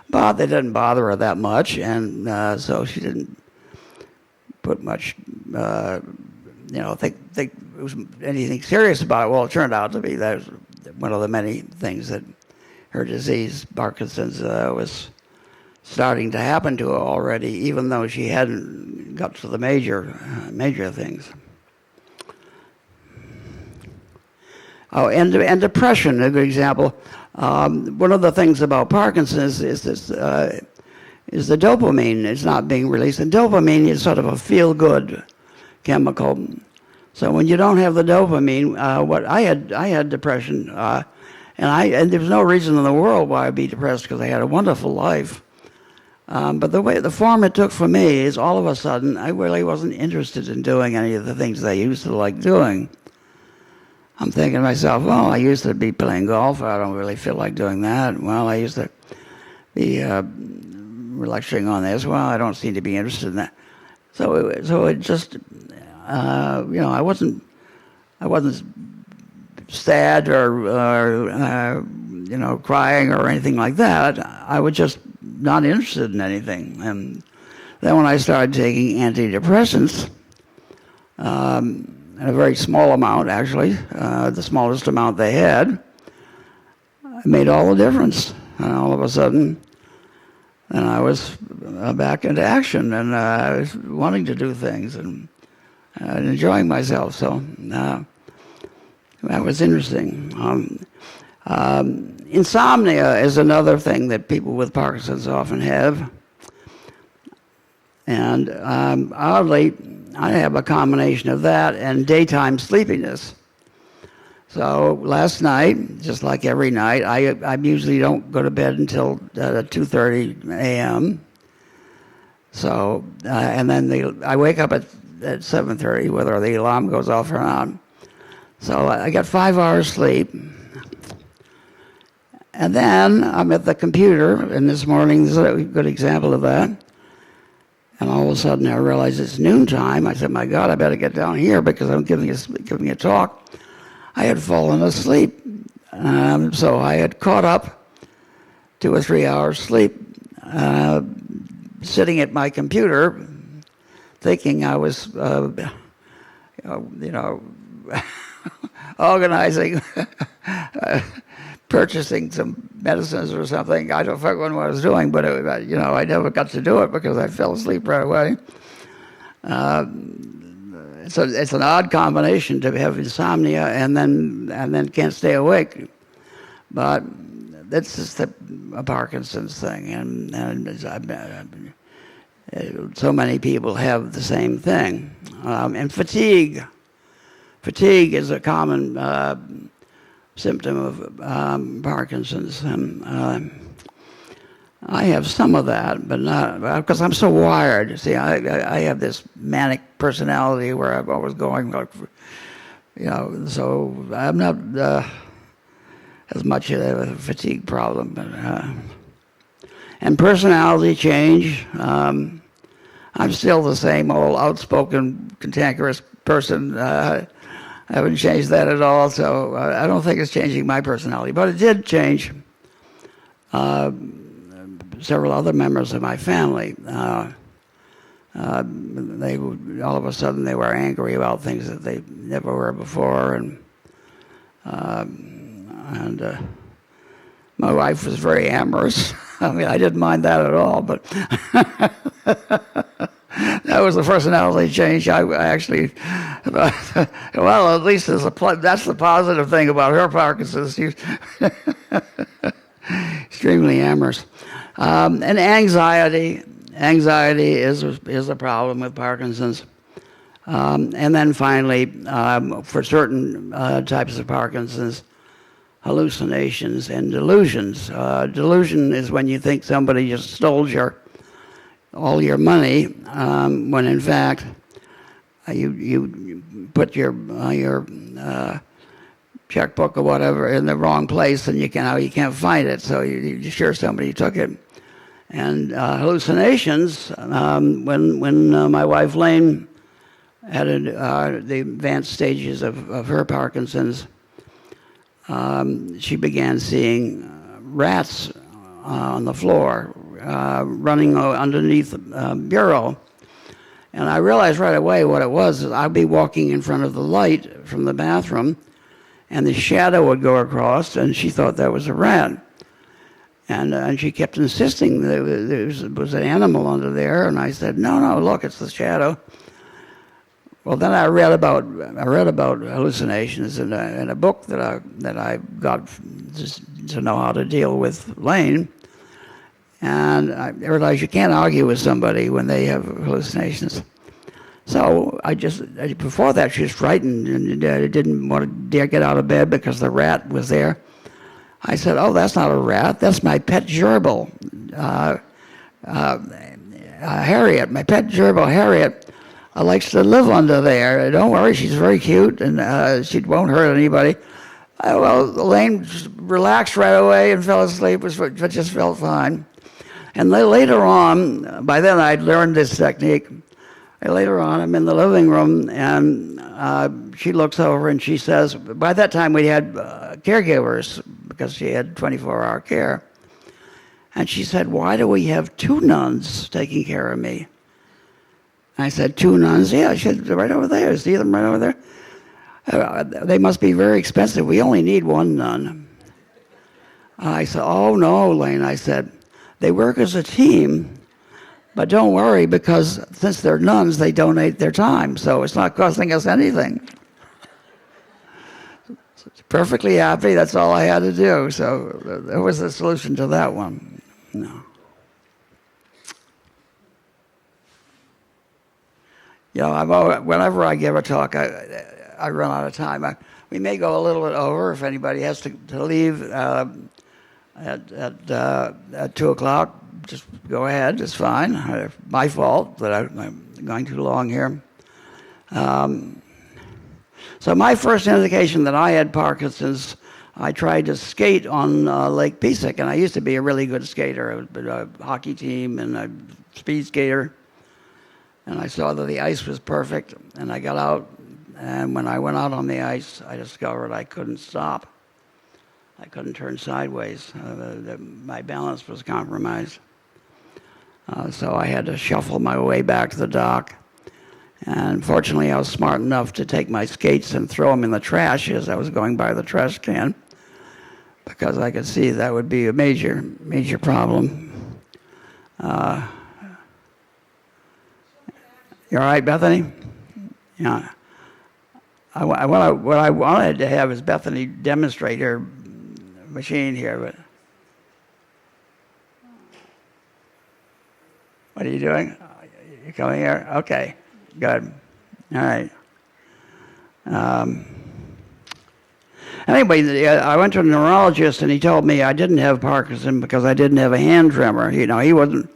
But they didn't bother her that much, and so she didn't put much, think it was anything serious about it. Well, it turned out to be that one of the many things that her disease, Parkinson's, was starting to happen to her already, even though she hadn't got to the major things. Oh, and depression, a good example. One of the things about Parkinson's is the dopamine is not being released. And dopamine is sort of a feel-good chemical. So when you don't have the dopamine, I had depression, and there was no reason in the world why I'd be depressed, because I had a wonderful life. But the form it took for me is all of a sudden I really wasn't interested in doing any of the things I used to like doing. I'm thinking to myself, well, I used to be playing golf. I don't really feel like doing that. Well, I used to be lecturing on this. Well, I don't seem to be interested in that. So it just, I wasn't sad or crying or anything like that. I was just not interested in anything. And then when I started taking antidepressants, a very small amount, actually, the smallest amount they had, it made all the difference. And all of a sudden, and I was back into action, and I was wanting to do things and enjoying myself. So that was interesting. Insomnia is another thing that people with Parkinson's often have. And oddly, I have a combination of that and daytime sleepiness. So last night, just like every night, I usually don't go to bed until 2:30 a.m. So, and then I wake up at 7:30, whether the alarm goes off or not. So I got 5 hours sleep. And then I'm at the computer, and this morning is a good example of that. And all of a sudden I realize it's noontime. I said, my God, I better get down here because I'm giving a talk. I had fallen asleep. So I had caught up 2 or 3 hours sleep, sitting at my computer, thinking I was, organizing, purchasing some medicines or something. I don't forget what I was doing, but I never got to do it because I fell asleep right away. So it's an odd combination to have insomnia and then can't stay awake. But that's just a Parkinson's thing, and so many people have the same thing. And fatigue. Fatigue is a common symptom of Parkinson's. I have some of that, but not because I'm so wired. See, I have this manic personality where I'm always going, so I'm not as much of a fatigue problem. But, and personality change. I'm still the same old outspoken, cantankerous person. I haven't changed that at all, so I don't think it's changing my personality. But it did change several other members of my family. They all of a sudden they were angry about things that they never were before, and my wife was very amorous. I mean, I didn't mind that at all, but that was the personality change. I actually, well, at least that's the positive thing about her Parkinson's. She's extremely amorous. And anxiety is a problem with Parkinson's. And then finally, for certain types of Parkinson's, hallucinations and delusions. Delusion is when you think somebody just stole all your money, when in fact you put your checkbook or whatever in the wrong place, and you can't find it. So you're sure somebody took it. And hallucinations. When my wife Lane had the advanced stages of her Parkinson's, she began seeing rats on the floor, running underneath the bureau. And I realized right away what it was. I'd be walking in front of the light from the bathroom, and the shadow would go across, and she thought that was a rat. And she kept insisting that there was an animal under there, and I said, no, look, it's the shadow. Well, then I read about hallucinations in a book that I got just to know how to deal with Lane, and I realized you can't argue with somebody when they have hallucinations. So before that she was frightened and didn't want to dare get out of bed because the rat was there. I said, oh, that's not a rat, that's my pet gerbil, Harriet, my pet gerbil Harriet. Likes to live under there. Don't worry, she's very cute, and she won't hurt anybody. Well, Elaine just relaxed right away and fell asleep, but just felt fine. And later on, by then I'd learned this technique. Later on, I'm in the living room, and she looks over and she says, by that time we had caregivers, because she had 24-hour care. And she said, why do we have 2 nuns taking care of me? I said, 2 nuns? Yeah, she said, right over there. See them right over there? They must be very expensive. We only need 1 nun. I said, oh, no, Lane. I said, they work as a team, but don't worry, because since they're nuns, they donate their time, so it's not costing us anything. Perfectly happy. That's all I had to do. So there was the solution to that one. No. You know, whenever I give a talk, I run out of time. We may go a little bit over if anybody has to leave at 2 o'clock. Just go ahead. It's fine. My fault that I'm going too long here. So my first indication that I had Parkinson's, I tried to skate on Lake Pisac, and I used to be a really good skater. I was a hockey team and a speed skater. And I saw that the ice was perfect, and I got out. And when I went out on the ice, I discovered I couldn't stop. I couldn't turn sideways. My balance was compromised. So I had to shuffle my way back to the dock. And fortunately, I was smart enough to take my skates and throw them in the trash as I was going by the trash can, because I could see that would be a major, major problem. You all right, Bethany? Yeah. What I wanted to have is Bethany demonstrate her machine here, but what are you doing? You coming here? Okay, good. All right. Anyway, I went to a neurologist, and he told me I didn't have Parkinson because I didn't have a hand tremor. You know, he wasn't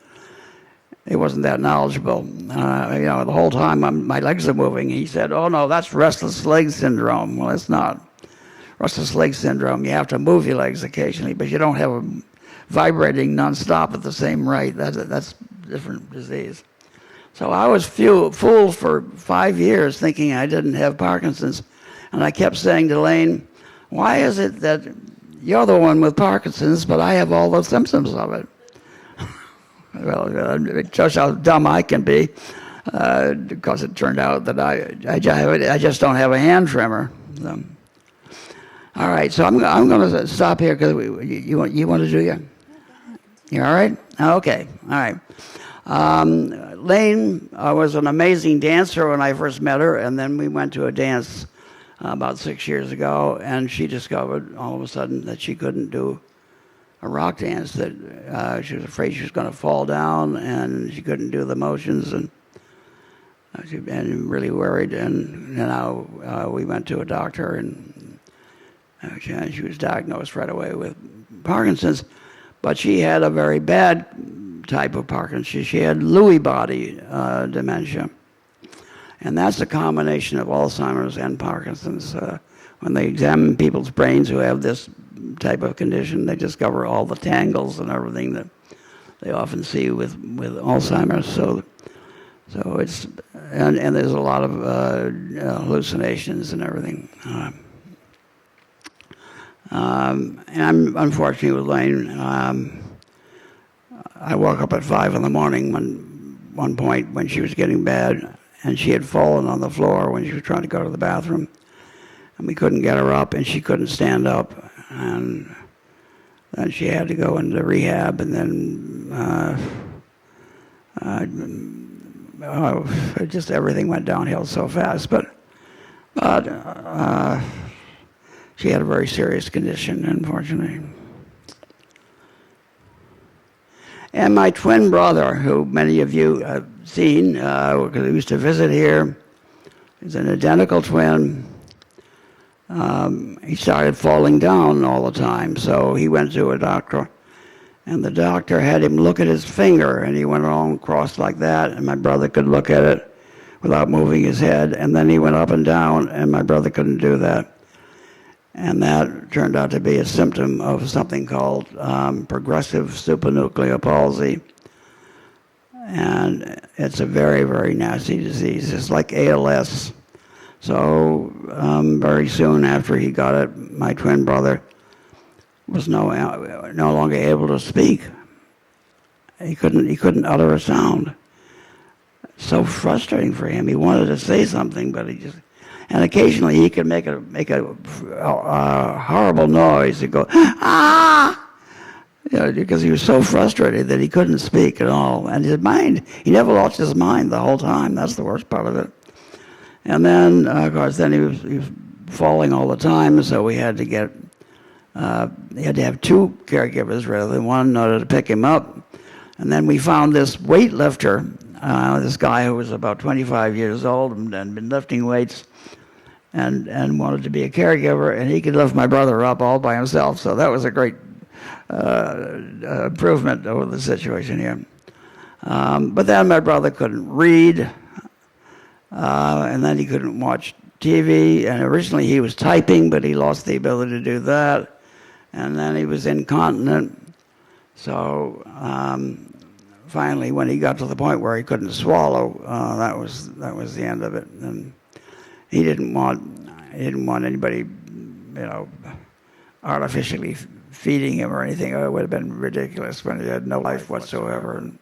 that knowledgeable. You know, the whole time my legs are moving. He said, "Oh no, that's restless leg syndrome." Well, it's not. Restless leg syndrome, you have to move your legs occasionally, but you don't have them vibrating nonstop at the same rate. That's a different disease. So I was fooled for 5 years thinking I didn't have Parkinson's. And I kept saying to Lane, "Why is it that you're the one with Parkinson's, but I have all the symptoms of it?" Well, it shows how dumb I can be, because it turned out that I just don't have a hand tremor. So. All right, so I'm going to stop here because you want to do your? You all right? Okay, all right. Lane was an amazing dancer when I first met her, and then we went to a dance about 6 years ago, and she discovered all of a sudden that she couldn't do a rock dance, that she was afraid she was going to fall down, and she couldn't do the motions, and she'd been really worried. And now we went to a doctor, and she was diagnosed right away with Parkinson's, but she had a very bad type of Parkinson's. She had Lewy body dementia, and that's a combination of Alzheimer's and Parkinson's. When they examine people's brains who have this type of condition, they discover all the tangles and everything that they often see with Alzheimer's. So it's and there's a lot of hallucinations and everything. And I'm unfortunate with Lane. I woke up at 5 in the morning one point when she was getting bad, and she had fallen on the floor when she was trying to go to the bathroom, and we couldn't get her up, and she couldn't stand up, and then she had to go into rehab, and then just everything went downhill so fast. But she had a very serious condition, unfortunately. And my twin brother, who many of you have seen, because he used to visit here, he's an identical twin. He started falling down all the time, so he went to a doctor, and the doctor had him look at his finger, and he went along crossed like that, and my brother could look at it without moving his head, and then he went up and down, and my brother couldn't do that. And that turned out to be a symptom of something called progressive supranuclear palsy. And it's a very, very nasty disease. It's like ALS. So very soon after he got it, my twin brother was no longer able to speak. He couldn't utter a sound. So frustrating for him. He wanted to say something, but he just. And occasionally he could make a horrible noise. He'd go, "Ah!" You know, because he was so frustrated that he couldn't speak at all. And his mind, he never lost his mind the whole time. That's the worst part of it. And then, of course, then he was falling all the time, so we had to get he had to have two caregivers rather than one in order to pick him up. And then we found this weightlifter, this guy who was about 25 years old and been lifting weights and wanted to be a caregiver, and he could lift my brother up all by himself. So that was a great improvement over the situation here. But then my brother couldn't read, and then he couldn't watch TV, and originally he was typing, but he lost the ability to do that. And then he was incontinent. So finally, when he got to the point where he couldn't swallow, that was the end of it. And he didn't want anybody, artificially feeding him or anything. It would have been ridiculous when he had no life whatsoever, and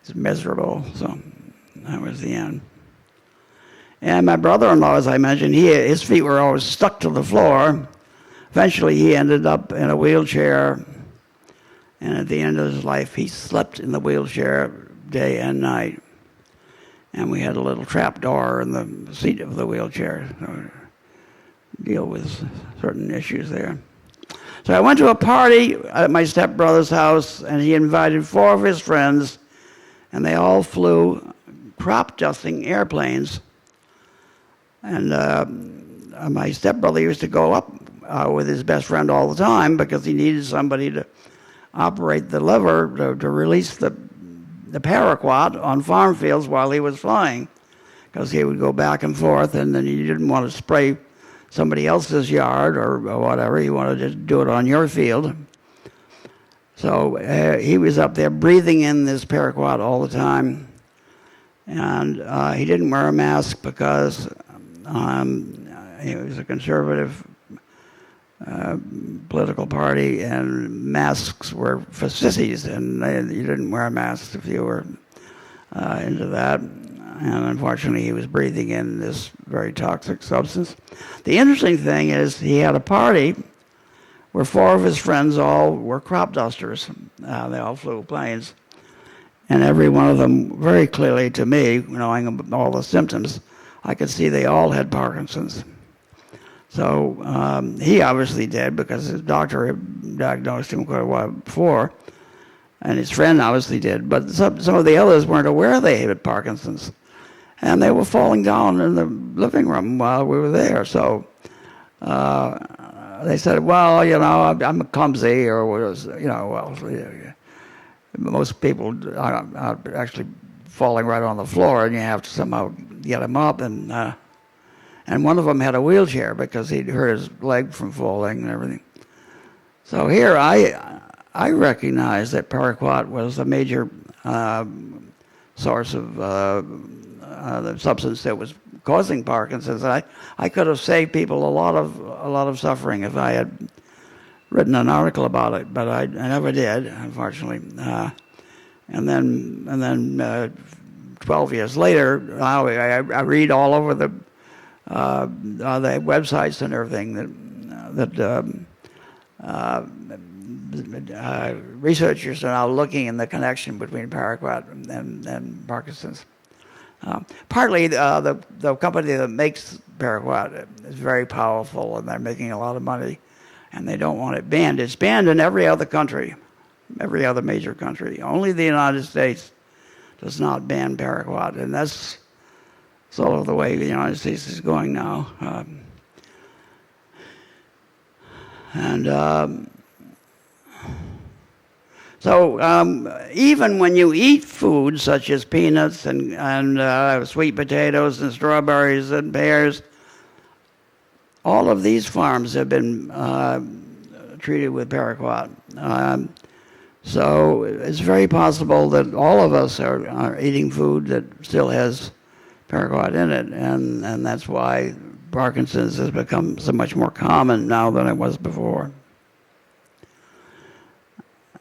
he's miserable. So that was the end. And my brother-in-law, as I mentioned, his feet were always stuck to the floor. Eventually, he ended up in a wheelchair, and at the end of his life, he slept in the wheelchair day and night. And we had a little trap door in the seat of the wheelchair to deal with certain issues there. So I went to a party at my stepbrother's house, and he invited 4 of his friends, and they all flew crop-dusting airplanes. And my stepbrother used to go up with his best friend all the time because he needed somebody to operate the lever to release the paraquat on farm fields while he was flying, because he would go back and forth, and then he didn't want to spray somebody else's yard or whatever. He wanted to do it on your field. So he was up there breathing in this paraquat all the time, and he didn't wear a mask because he was a conservative political party, and masks were for sissies, and you didn't wear a mask if you were into that. And unfortunately, he was breathing in this very toxic substance. The interesting thing is he had a party where 4 of his friends all were crop dusters. They all flew planes. And every one of them, very clearly to me, knowing all the symptoms, I could see they all had Parkinson's. So he obviously did because his doctor had diagnosed him quite a while before, and his friend obviously did. But some of the others weren't aware they had Parkinson's, and they were falling down in the living room while we were there. So they said, "Well, I'm clumsy," or most people are actually falling right on the floor, and you have to somehow get them up. And one of them had a wheelchair because he'd hurt his leg from falling and everything. So here I recognized that paraquat was a major source of the substance that was causing Parkinson's. I could have saved people a lot of suffering if I had written an article about it, but I never did, unfortunately. And then 12 years later, I read all over the websites and everything that researchers are now looking in the connection between paraquat and Parkinson's. Partly the company that makes paraquat is very powerful, and they're making a lot of money, and they don't want it banned. It's banned in every other country, every other major country. Only the United States does not ban paraquat, and that's sort of the way the United States is going now. So even when you eat food such as peanuts and sweet potatoes and strawberries and pears, all of these farms have been treated with paraquat. So it's very possible that all of us are eating food that still has paraquat in it, and that's why Parkinson's has become so much more common now than it was before.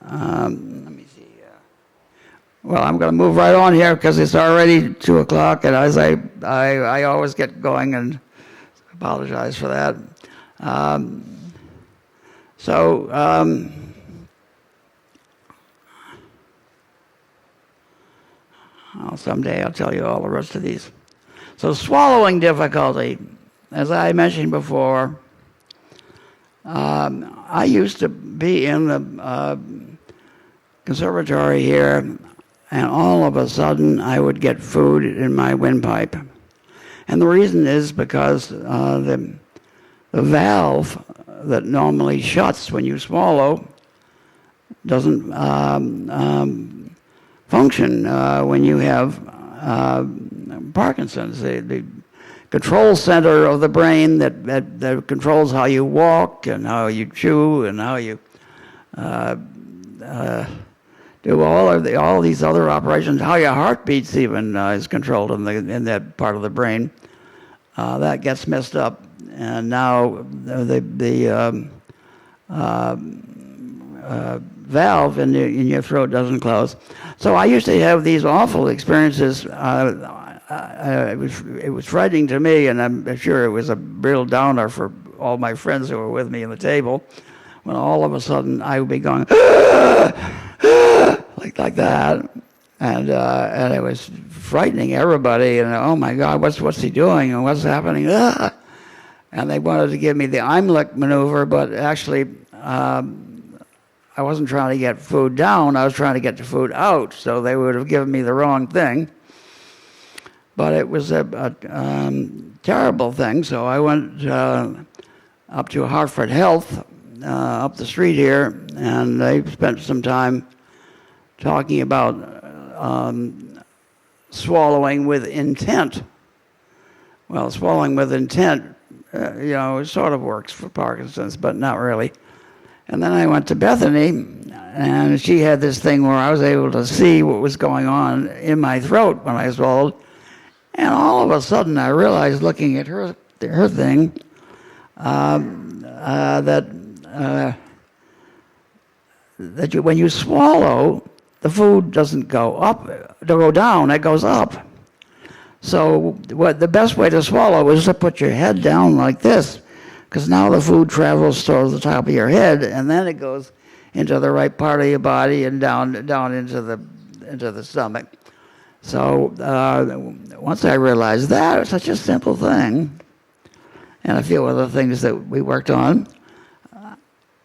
Let me see. Well, I'm going to move right on here because it's already 2 o'clock, and as I always get going, and apologize for that. Someday I'll tell you all the rest of these. So swallowing difficulty. as I mentioned before, I used to be in the conservatory here, and all of a sudden I would get food in my windpipe. And the reason is because the valve that normally shuts when you swallow doesn't function when you have Parkinson's. The control center of the brain that controls how you walk and how you chew and how you do all these other operations. How your heart beats even is controlled in that part of the brain. That gets messed up, and now the valve in your throat doesn't close. So I used to have these awful experiences. It was frightening to me, and I'm sure it was a real downer for all my friends who were with me at the table, when all of a sudden I would be going like that, and it was frightening everybody. And oh my God, what's he doing and what's happening? And they wanted to give me the Heimlich maneuver, but actually I wasn't trying to get food down. I was trying to get the food out. So they would have given me the wrong thing. But it was a terrible thing. So I went up to Hartford Health up the street here, and they spent some time talking about swallowing with intent. Well, swallowing with intent, it sort of works for Parkinson's, but not really. And then I went to Bethany, and she had this thing where I was able to see what was going on in my throat when I swallowed. And all of a sudden, I realized, looking at her thing, that when you swallow, the food doesn't go down, it goes up. So the best way to swallow is to put your head down like this, because now the food travels toward the top of your head, and then it goes into the right part of your body and down into the stomach. So once I realized that, it's such a simple thing, and a few other things that we worked on,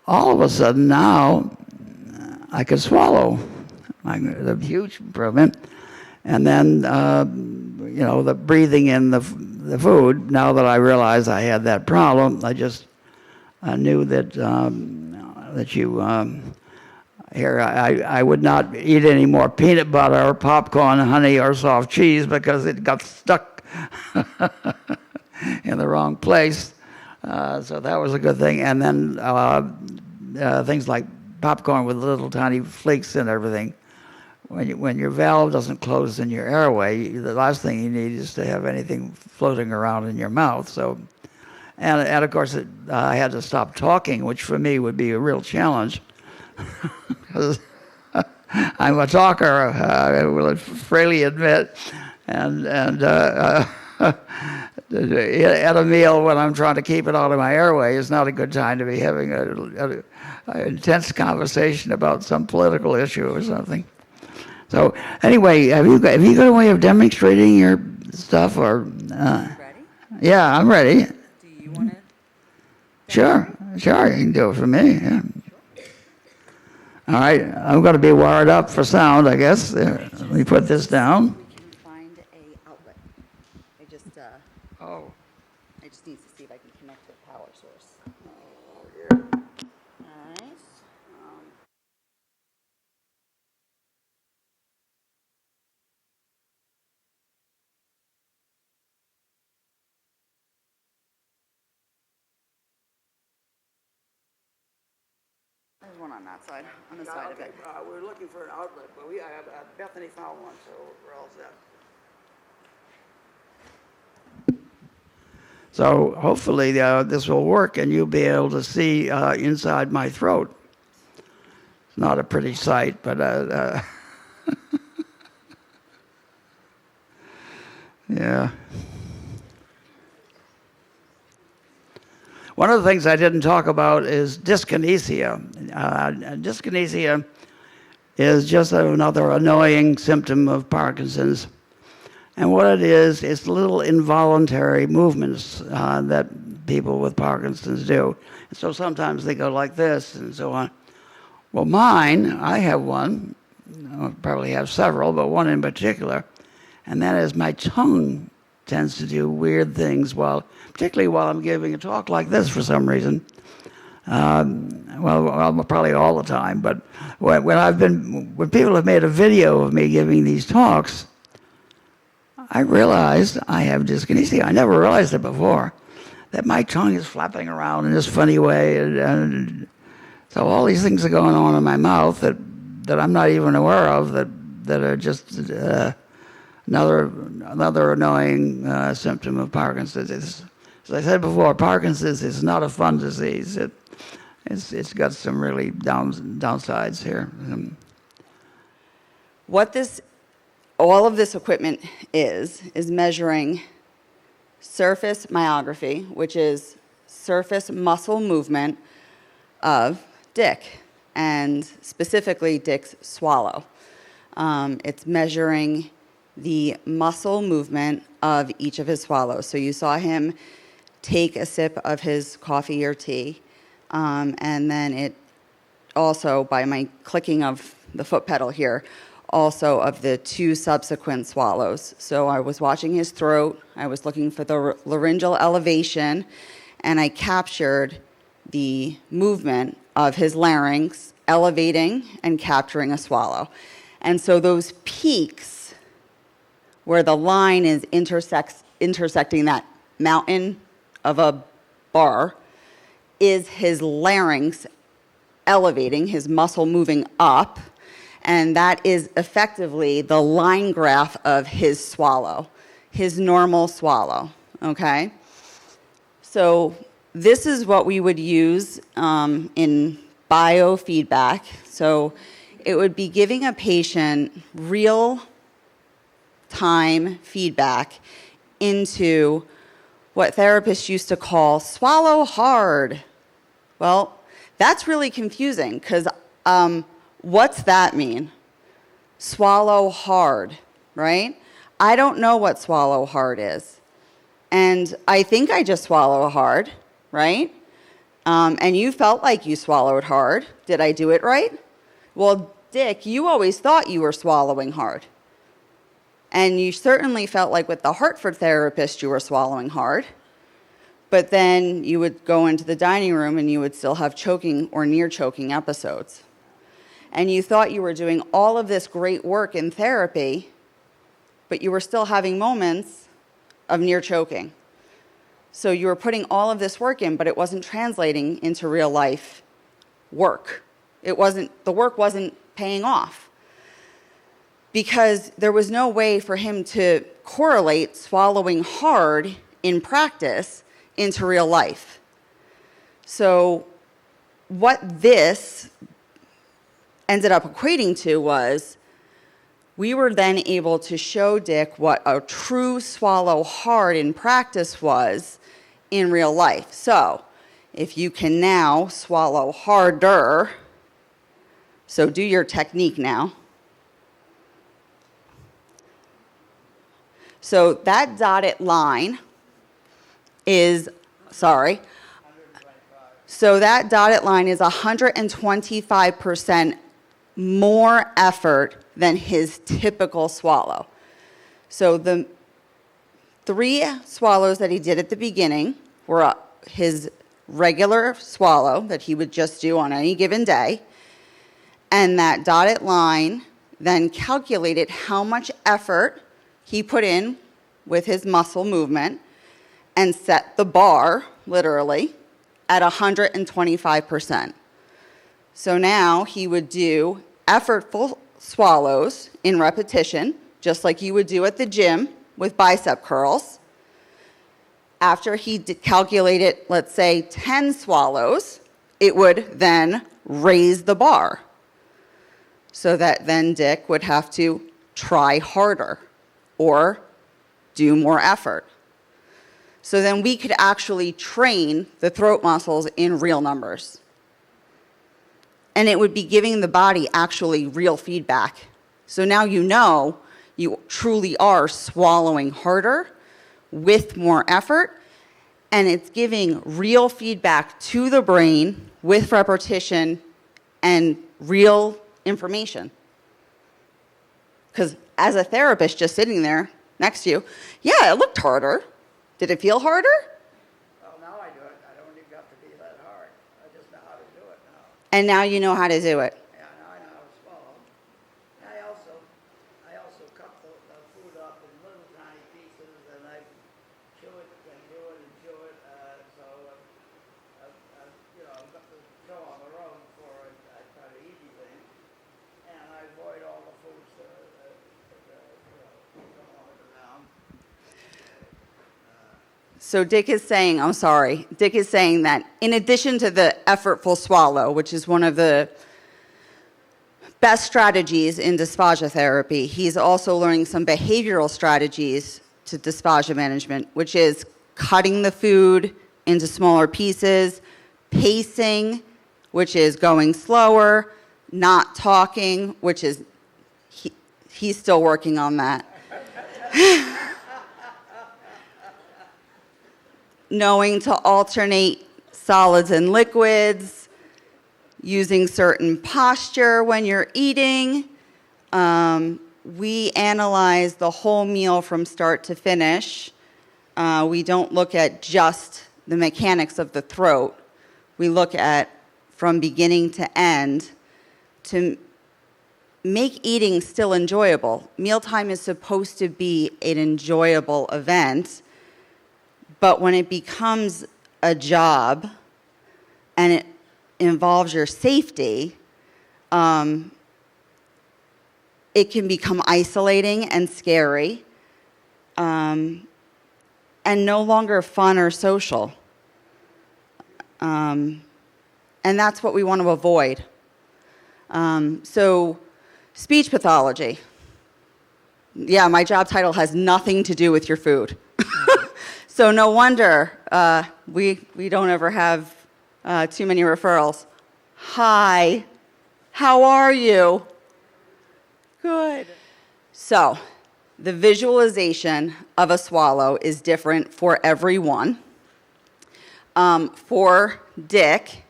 all of a sudden now I could swallow. A huge improvement. And then, the breathing in the food, now that I realized I had that problem, I just knew that I would not eat any more peanut butter or popcorn, honey, or soft cheese because it got stuck in the wrong place. So that was a good thing. And then things like popcorn with little tiny flakes and everything. When your valve doesn't close in your airway, the last thing you need is to have anything floating around in your mouth. So, and of course, I had to stop talking, which for me would be a real challenge, because I'm a talker. I will freely admit, and at a meal when I'm trying to keep it out of my airway is not a good time to be having an intense conversation about some political issue or something. So anyway, have you got a way of demonstrating your stuff, or?
Ready?
Yeah, I'm ready.
Do you want to?
Sure, you can do it for me. Yeah. All right, I'm going to be wired up for sound, I guess. There, let me put this down.
We can find a outlet. I just need to see if I can connect to a power source. All right. There's one on that side, on the side of it.
We're looking for an outlet, but Bethany found one, so we're all set. So hopefully this will work, and you'll be able to see inside my throat. It's not a pretty sight, but yeah. One of the things I didn't talk about is dyskinesia. Dyskinesia is just another annoying symptom of Parkinson's. And what it is, it's little involuntary movements that people with Parkinson's do. And so sometimes they go like this and so on. Well, mine, I have one, I probably have several, but one in particular, and that is my tongue tends to do weird things particularly while I'm giving a talk like this for some reason. Well, probably all the time, but when people have made a video of me giving these talks, I realized I have dyskinesia. I never realized it before, that my tongue is flapping around in this funny way, and so all these things are going on in my mouth that I'm not even aware of, that are just another annoying symptom of Parkinson's. As I said before, Parkinson's is not a fun disease. It's got some really downsides here.
All of this equipment is measuring surface myography, which is surface muscle movement of Dick, and specifically Dick's swallow. It's measuring the muscle movement of each of his swallows. So you saw him take a sip of his coffee or tea, and then it also, by my clicking of the foot pedal here, also of the 2 subsequent swallows. So I was watching his throat, I was looking for the laryngeal elevation, and I captured the movement of his larynx elevating and capturing a swallow. And so those peaks where the line is intersecting that mountain of a bar is his larynx elevating, his muscle moving up, and that is effectively the line graph of his swallow, his normal swallow, okay? So this is what we would use in biofeedback. So it would be giving a patient real-time feedback into what therapists used to call swallow hard. Well, that's really confusing because what's that mean? Swallow hard, right? I don't know what swallow hard is. And I think I just swallow hard, right? And you felt like you swallowed hard. Did I do it right? Well, Dick, you always thought you were swallowing hard. And you certainly felt like with the Hartford therapist you were swallowing hard. But then you would go into the dining room and you would still have choking or near choking episodes. And you thought you were doing all of this great work in therapy, but you were still having moments of near choking. So you were putting all of this work in, but it wasn't translating into real life work. The work wasn't paying off because there was no way for him to correlate swallowing hard in practice into real life. So what this ended up equating to was we were then able to show Dick what a true swallow hard in practice was in real life. So if you can now swallow harder, so do your technique now. So that dotted line is, so that dotted line is 125% more effort than his typical swallow. So the 3 swallows that he did at the beginning were his regular swallow that he would just do on any given day. And that dotted line then calculated how much effort he put in with his muscle movement and set the bar, literally, at 125%. So now he would do effortful swallows in repetition, just like you would do at the gym with bicep curls. After he calculated, let's say, 10 swallows, it would then raise the bar. So that then Dick would have to try harder or do more effort. So then we could actually train the throat muscles in real numbers. And it would be giving the body actually real feedback. So now you know you truly are swallowing harder with more effort, and it's giving real feedback to the brain with repetition and real information. Because as a therapist just sitting there next to you, yeah, it looked harder. Did it feel harder?
Well, now I do it. I don't even have to be that hard. I just know how to do it now.
And now you know how to do it.
Yeah, now I know how to swallow. I also cut the food up in little tiny pieces, and I chew it and chew it and chew it. I've got the show on the road before I try to eat anything, and I avoid all the foods that don't want to go down.
So Dick is saying that in addition to the effortful swallow, which is one of the best strategies in dysphagia therapy, he's also learning some behavioral strategies to dysphagia management, which is cutting the food into smaller pieces, pacing, which is going slower, not talking, which is, he's still working on that. Knowing to alternate solids and liquids, using certain posture when you're eating. We analyze the whole meal from start to finish. We don't look at just the mechanics of the throat. We look at from beginning to end to make eating still enjoyable. Mealtime is supposed to be an enjoyable event, but when it becomes a job and it involves your safety, it can become isolating and scary, and no longer fun or social. And that's what we want to avoid. So, speech pathology. Yeah, my job title has nothing to do with your food. So no wonder we don't ever have too many referrals. Hi, how are you? Good. So the visualization of a swallow is different for everyone. For Dick,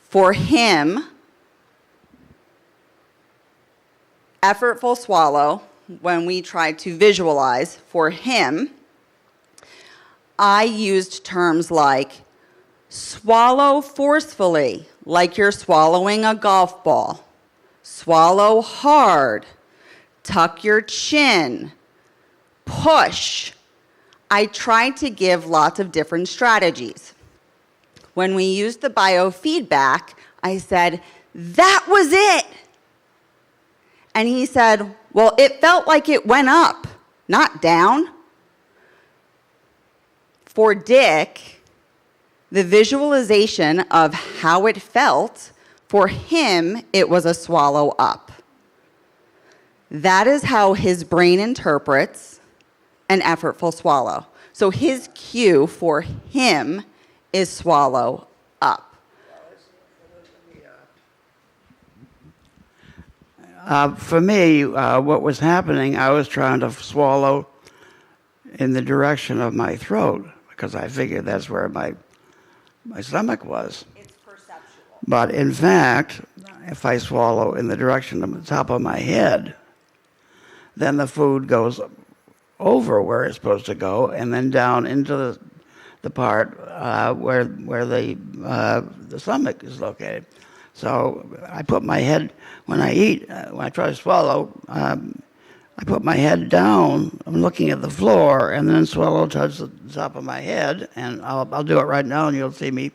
for him, effortful swallow, when we tried to visualize for him, I used terms like swallow forcefully, like you're swallowing a golf ball. Swallow hard. Tuck your chin. Push. I tried to give lots of different strategies. When we used the biofeedback, I said, that was it. And he said, well, it felt like it went up, not down. For Dick, the visualization of how it felt, for him, it was a swallow up. That is how his brain interprets an effortful swallow. So his cue for him is swallow up.
For me, what was happening, I was trying to swallow in the direction of my throat because I figured that's where my stomach was.
It's perceptual.
But in fact, if I swallow in the direction of the top of my head, then the food goes over where it's supposed to go and then down into the part where the stomach is located. So I put my head, when I eat, when I try to swallow, I put my head down, I'm looking at the floor, and then swallow touch the top of my head, and I'll do it right now, and you'll see me.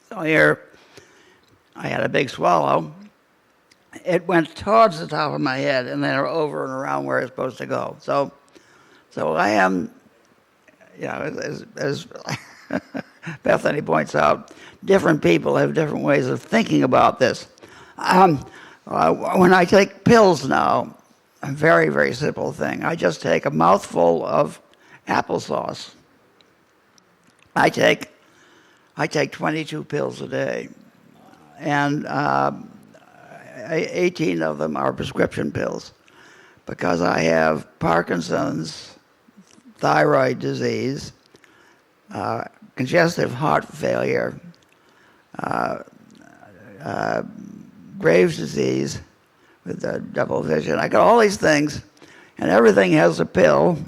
So here, I had a big swallow. It went towards the top of my head, and then over and around where it's supposed to go. So I am, as Bethany points out, different people have different ways of thinking about this. When I take pills now, a very, very simple thing. I just take a mouthful of applesauce. I take 22 pills a day. and 18 of them are prescription pills because I have Parkinson's, thyroid disease, congestive heart failure, Graves' disease with the double vision. I got all these things, and everything has a pill,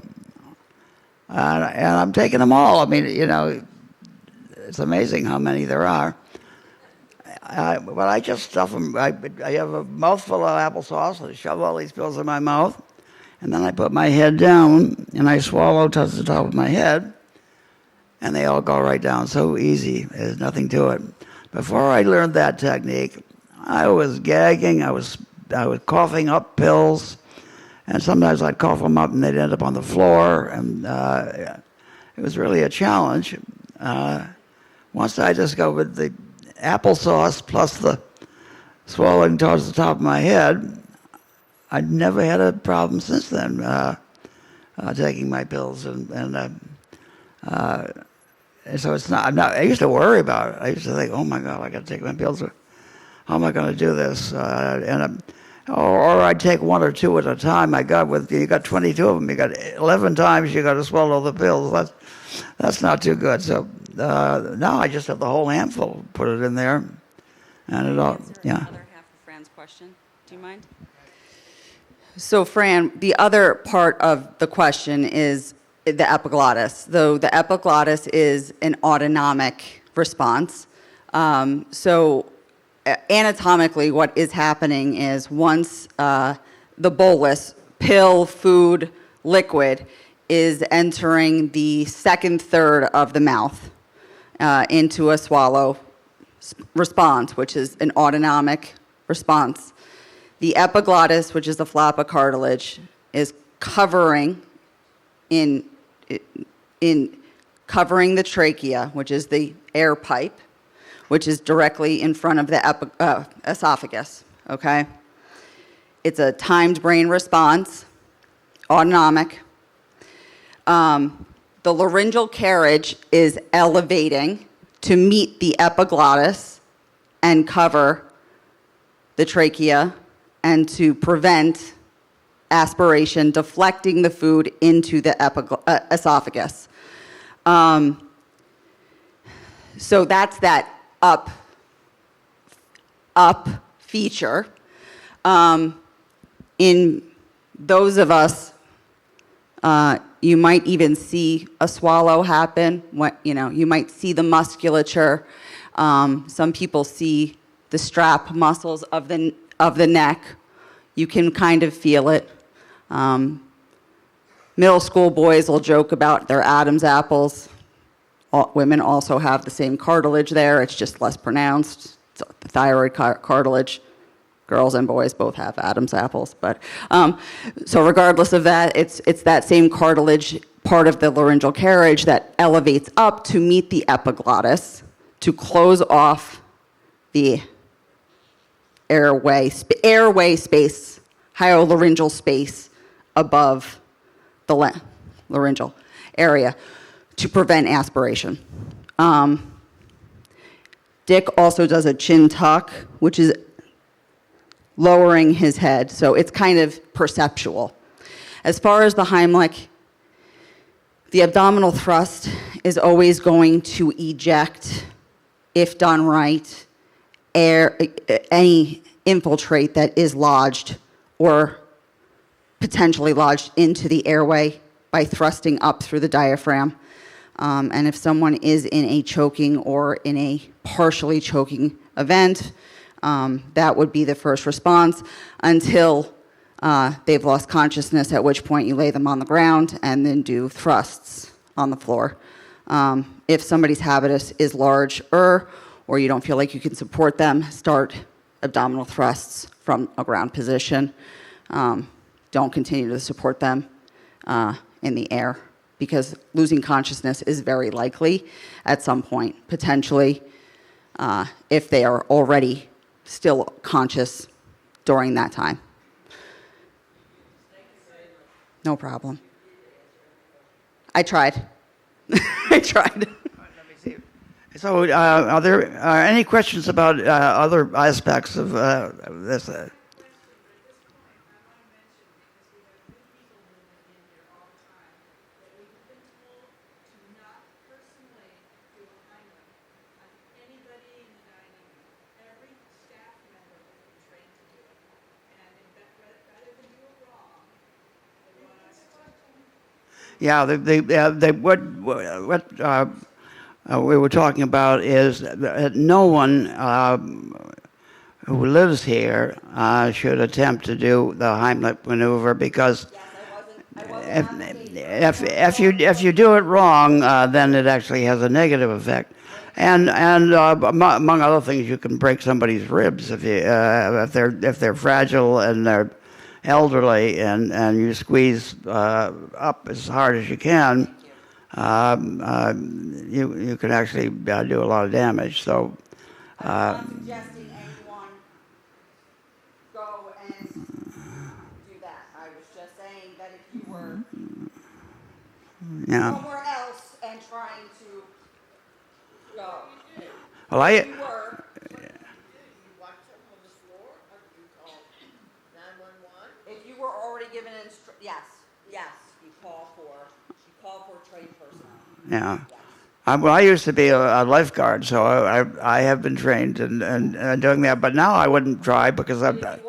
and I'm taking them all. I mean, it's amazing how many there are. But I just stuff them. I have a mouthful of applesauce. I shove all these pills in my mouth, and then I put my head down, and I swallow to the top of my head, and they all go right down. So easy. There's nothing to it. Before I learned that technique, I was gagging. I was coughing up pills, and sometimes I'd cough them up, and they'd end up on the floor, and it was really a challenge. Once I discovered the applesauce plus the swallowing towards the top of my head, I'd never had a problem since then taking my pills, and so it's not. I used to worry about it. I used to think, oh my God, I got to take my pills. How am I going to do this? Or I'd take one or two at a time. You got 22 of them. You got 11 times you got to swallow the pills. That's not too good. So now I just have the whole handful, put it in there, and it all. Yeah.
Another half of Fran's question. Do you mind? So Fran, the other part of the question is the epiglottis. Though the epiglottis is an autonomic response. So anatomically, what is happening is once the bolus, pill, food, liquid, is entering the second third of the mouth into a swallow response, which is an autonomic response. The epiglottis, which is the flap of cartilage, is covering covering the trachea, which is the air pipe, which is directly in front of the esophagus, okay? It's a timed brain response, autonomic. The laryngeal carriage is elevating to meet the epiglottis and cover the trachea and to prevent aspiration, deflecting the food into the esophagus. So that's that up feature. In those of us, you might even see a swallow happen. You might see the musculature. Some people see the strap muscles of the neck. You can kind of feel it. Middle school boys will joke about their Adam's apples. Women also have the same cartilage there. It's just less pronounced. It's the thyroid cartilage. Girls and boys both have Adam's apples. But so regardless of that, it's that same cartilage part of the laryngeal carriage that elevates up to meet the epiglottis to close off the airway space, hyolaryngeal space above the laryngeal area to prevent aspiration. Dick also does a chin tuck, which is lowering his head, so it's kind of perceptual. As far as the Heimlich, the abdominal thrust is always going to eject, if done right, any infiltrate that is lodged or potentially lodged into the airway by thrusting up through the diaphragm. And if someone is in a choking or in a partially choking event, that would be the first response until they've lost consciousness, at which point you lay them on the ground and then do thrusts on the floor. If somebody's habitus is larger or you don't feel like you can support them, start abdominal thrusts from a ground position. Don't continue to support them in the air, because losing consciousness is very likely at some point, potentially, if they are already still conscious during that time. No problem. I tried. I tried.
Let me see. So, are there any questions about other aspects of this? Yeah, what we were talking about is that no one who lives here should attempt to do the Heimlich maneuver because if you do it wrong, then it actually has a negative effect, and among other things, you can break somebody's ribs if they're fragile and they're elderly, and you squeeze up as hard as you can. You can actually do a lot of damage. So.
I'm not suggesting anyone go and do that. I was just saying that if you were somewhere else and trying to go,
Well,
if you were. If you were already given yes, you call for a trained person.
Yeah. Well, I used to be a lifeguard, so I have been trained in doing that. But now I wouldn't try because
If you already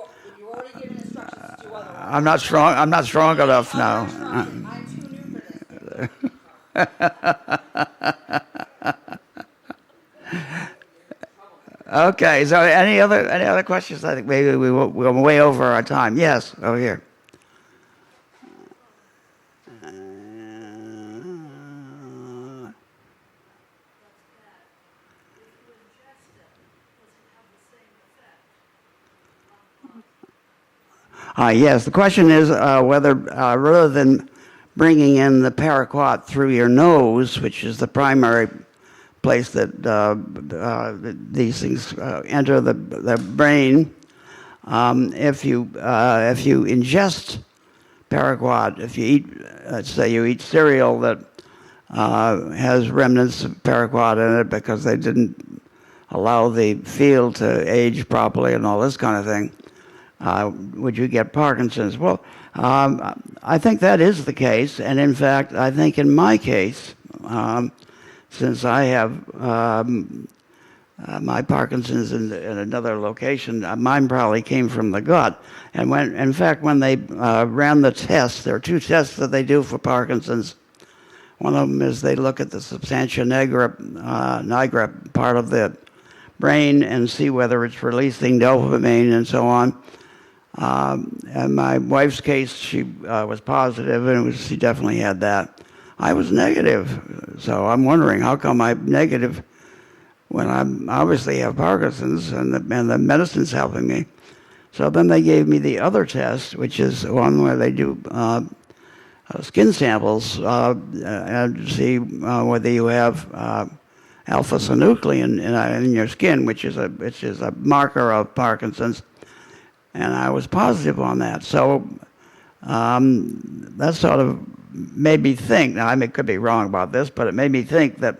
given instructions to otherwise.
I'm not strong. I'm not strong enough now.
I'm too new for this.
Okay. So any other questions? I think maybe we're way over our time. Yes, over here. Yes, the question is whether rather than bringing in the paraquat through your nose, which is the primary place that these things enter the brain, if you ingest paraquat, if you eat, let's say you eat cereal that has remnants of paraquat in it because they didn't allow the field to age properly and all this kind of thing, would you get Parkinson's? Well, I think that is the case, and in fact, I think in my case, since I have my Parkinson's in another location, mine probably came from the gut. And when they ran the tests, there are two tests that they do for Parkinson's. One of them is they look at the substantia nigra part of the brain and see whether it's releasing dopamine and so on. And my wife's case, she was positive, and she definitely had that. I was negative, so I'm wondering how come I'm negative when I obviously have Parkinson's, and the medicine's helping me. So then they gave me the other test, which is one where they do skin samples and see whether you have alpha-synuclein in your skin, which is a marker of Parkinson's. And I was positive on that. So that sort of made me think, now I could be wrong about this, but it made me think that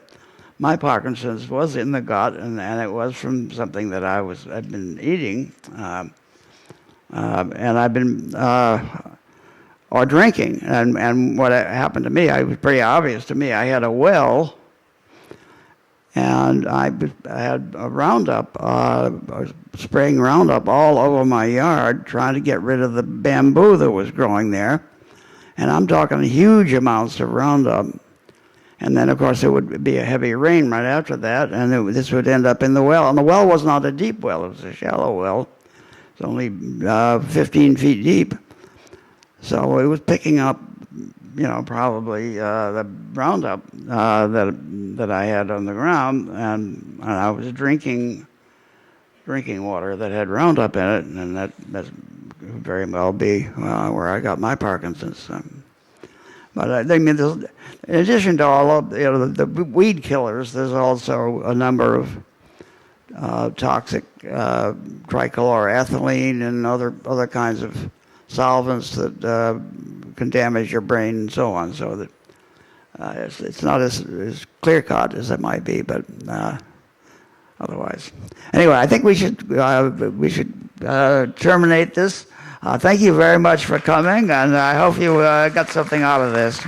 my Parkinson's was in the gut, and it was from something that I'd been eating, and I've been, or drinking. And what happened to me, it was pretty obvious to me. I had a well, and I had a Roundup, spraying Roundup all over my yard, trying to get rid of the bamboo that was growing there. And I'm talking huge amounts of Roundup. And then, of course, it would be a heavy rain right after that, and this would end up in the well. And the well was not a deep well. It was a shallow well. It's only 15 feet deep. So it was picking up, probably the Roundup that I had on the ground, and I was drinking water that had Roundup in it, and that could very well be where I got my Parkinson's. But I mean, in addition to all of the weed killers, there's also a number of toxic trichloroethylene and other kinds of solvents that can damage your brain and so on. So that it's not as clear cut as it might be, but otherwise, anyway, I think we should terminate this. Thank you very much for coming, and I hope you got something out of this.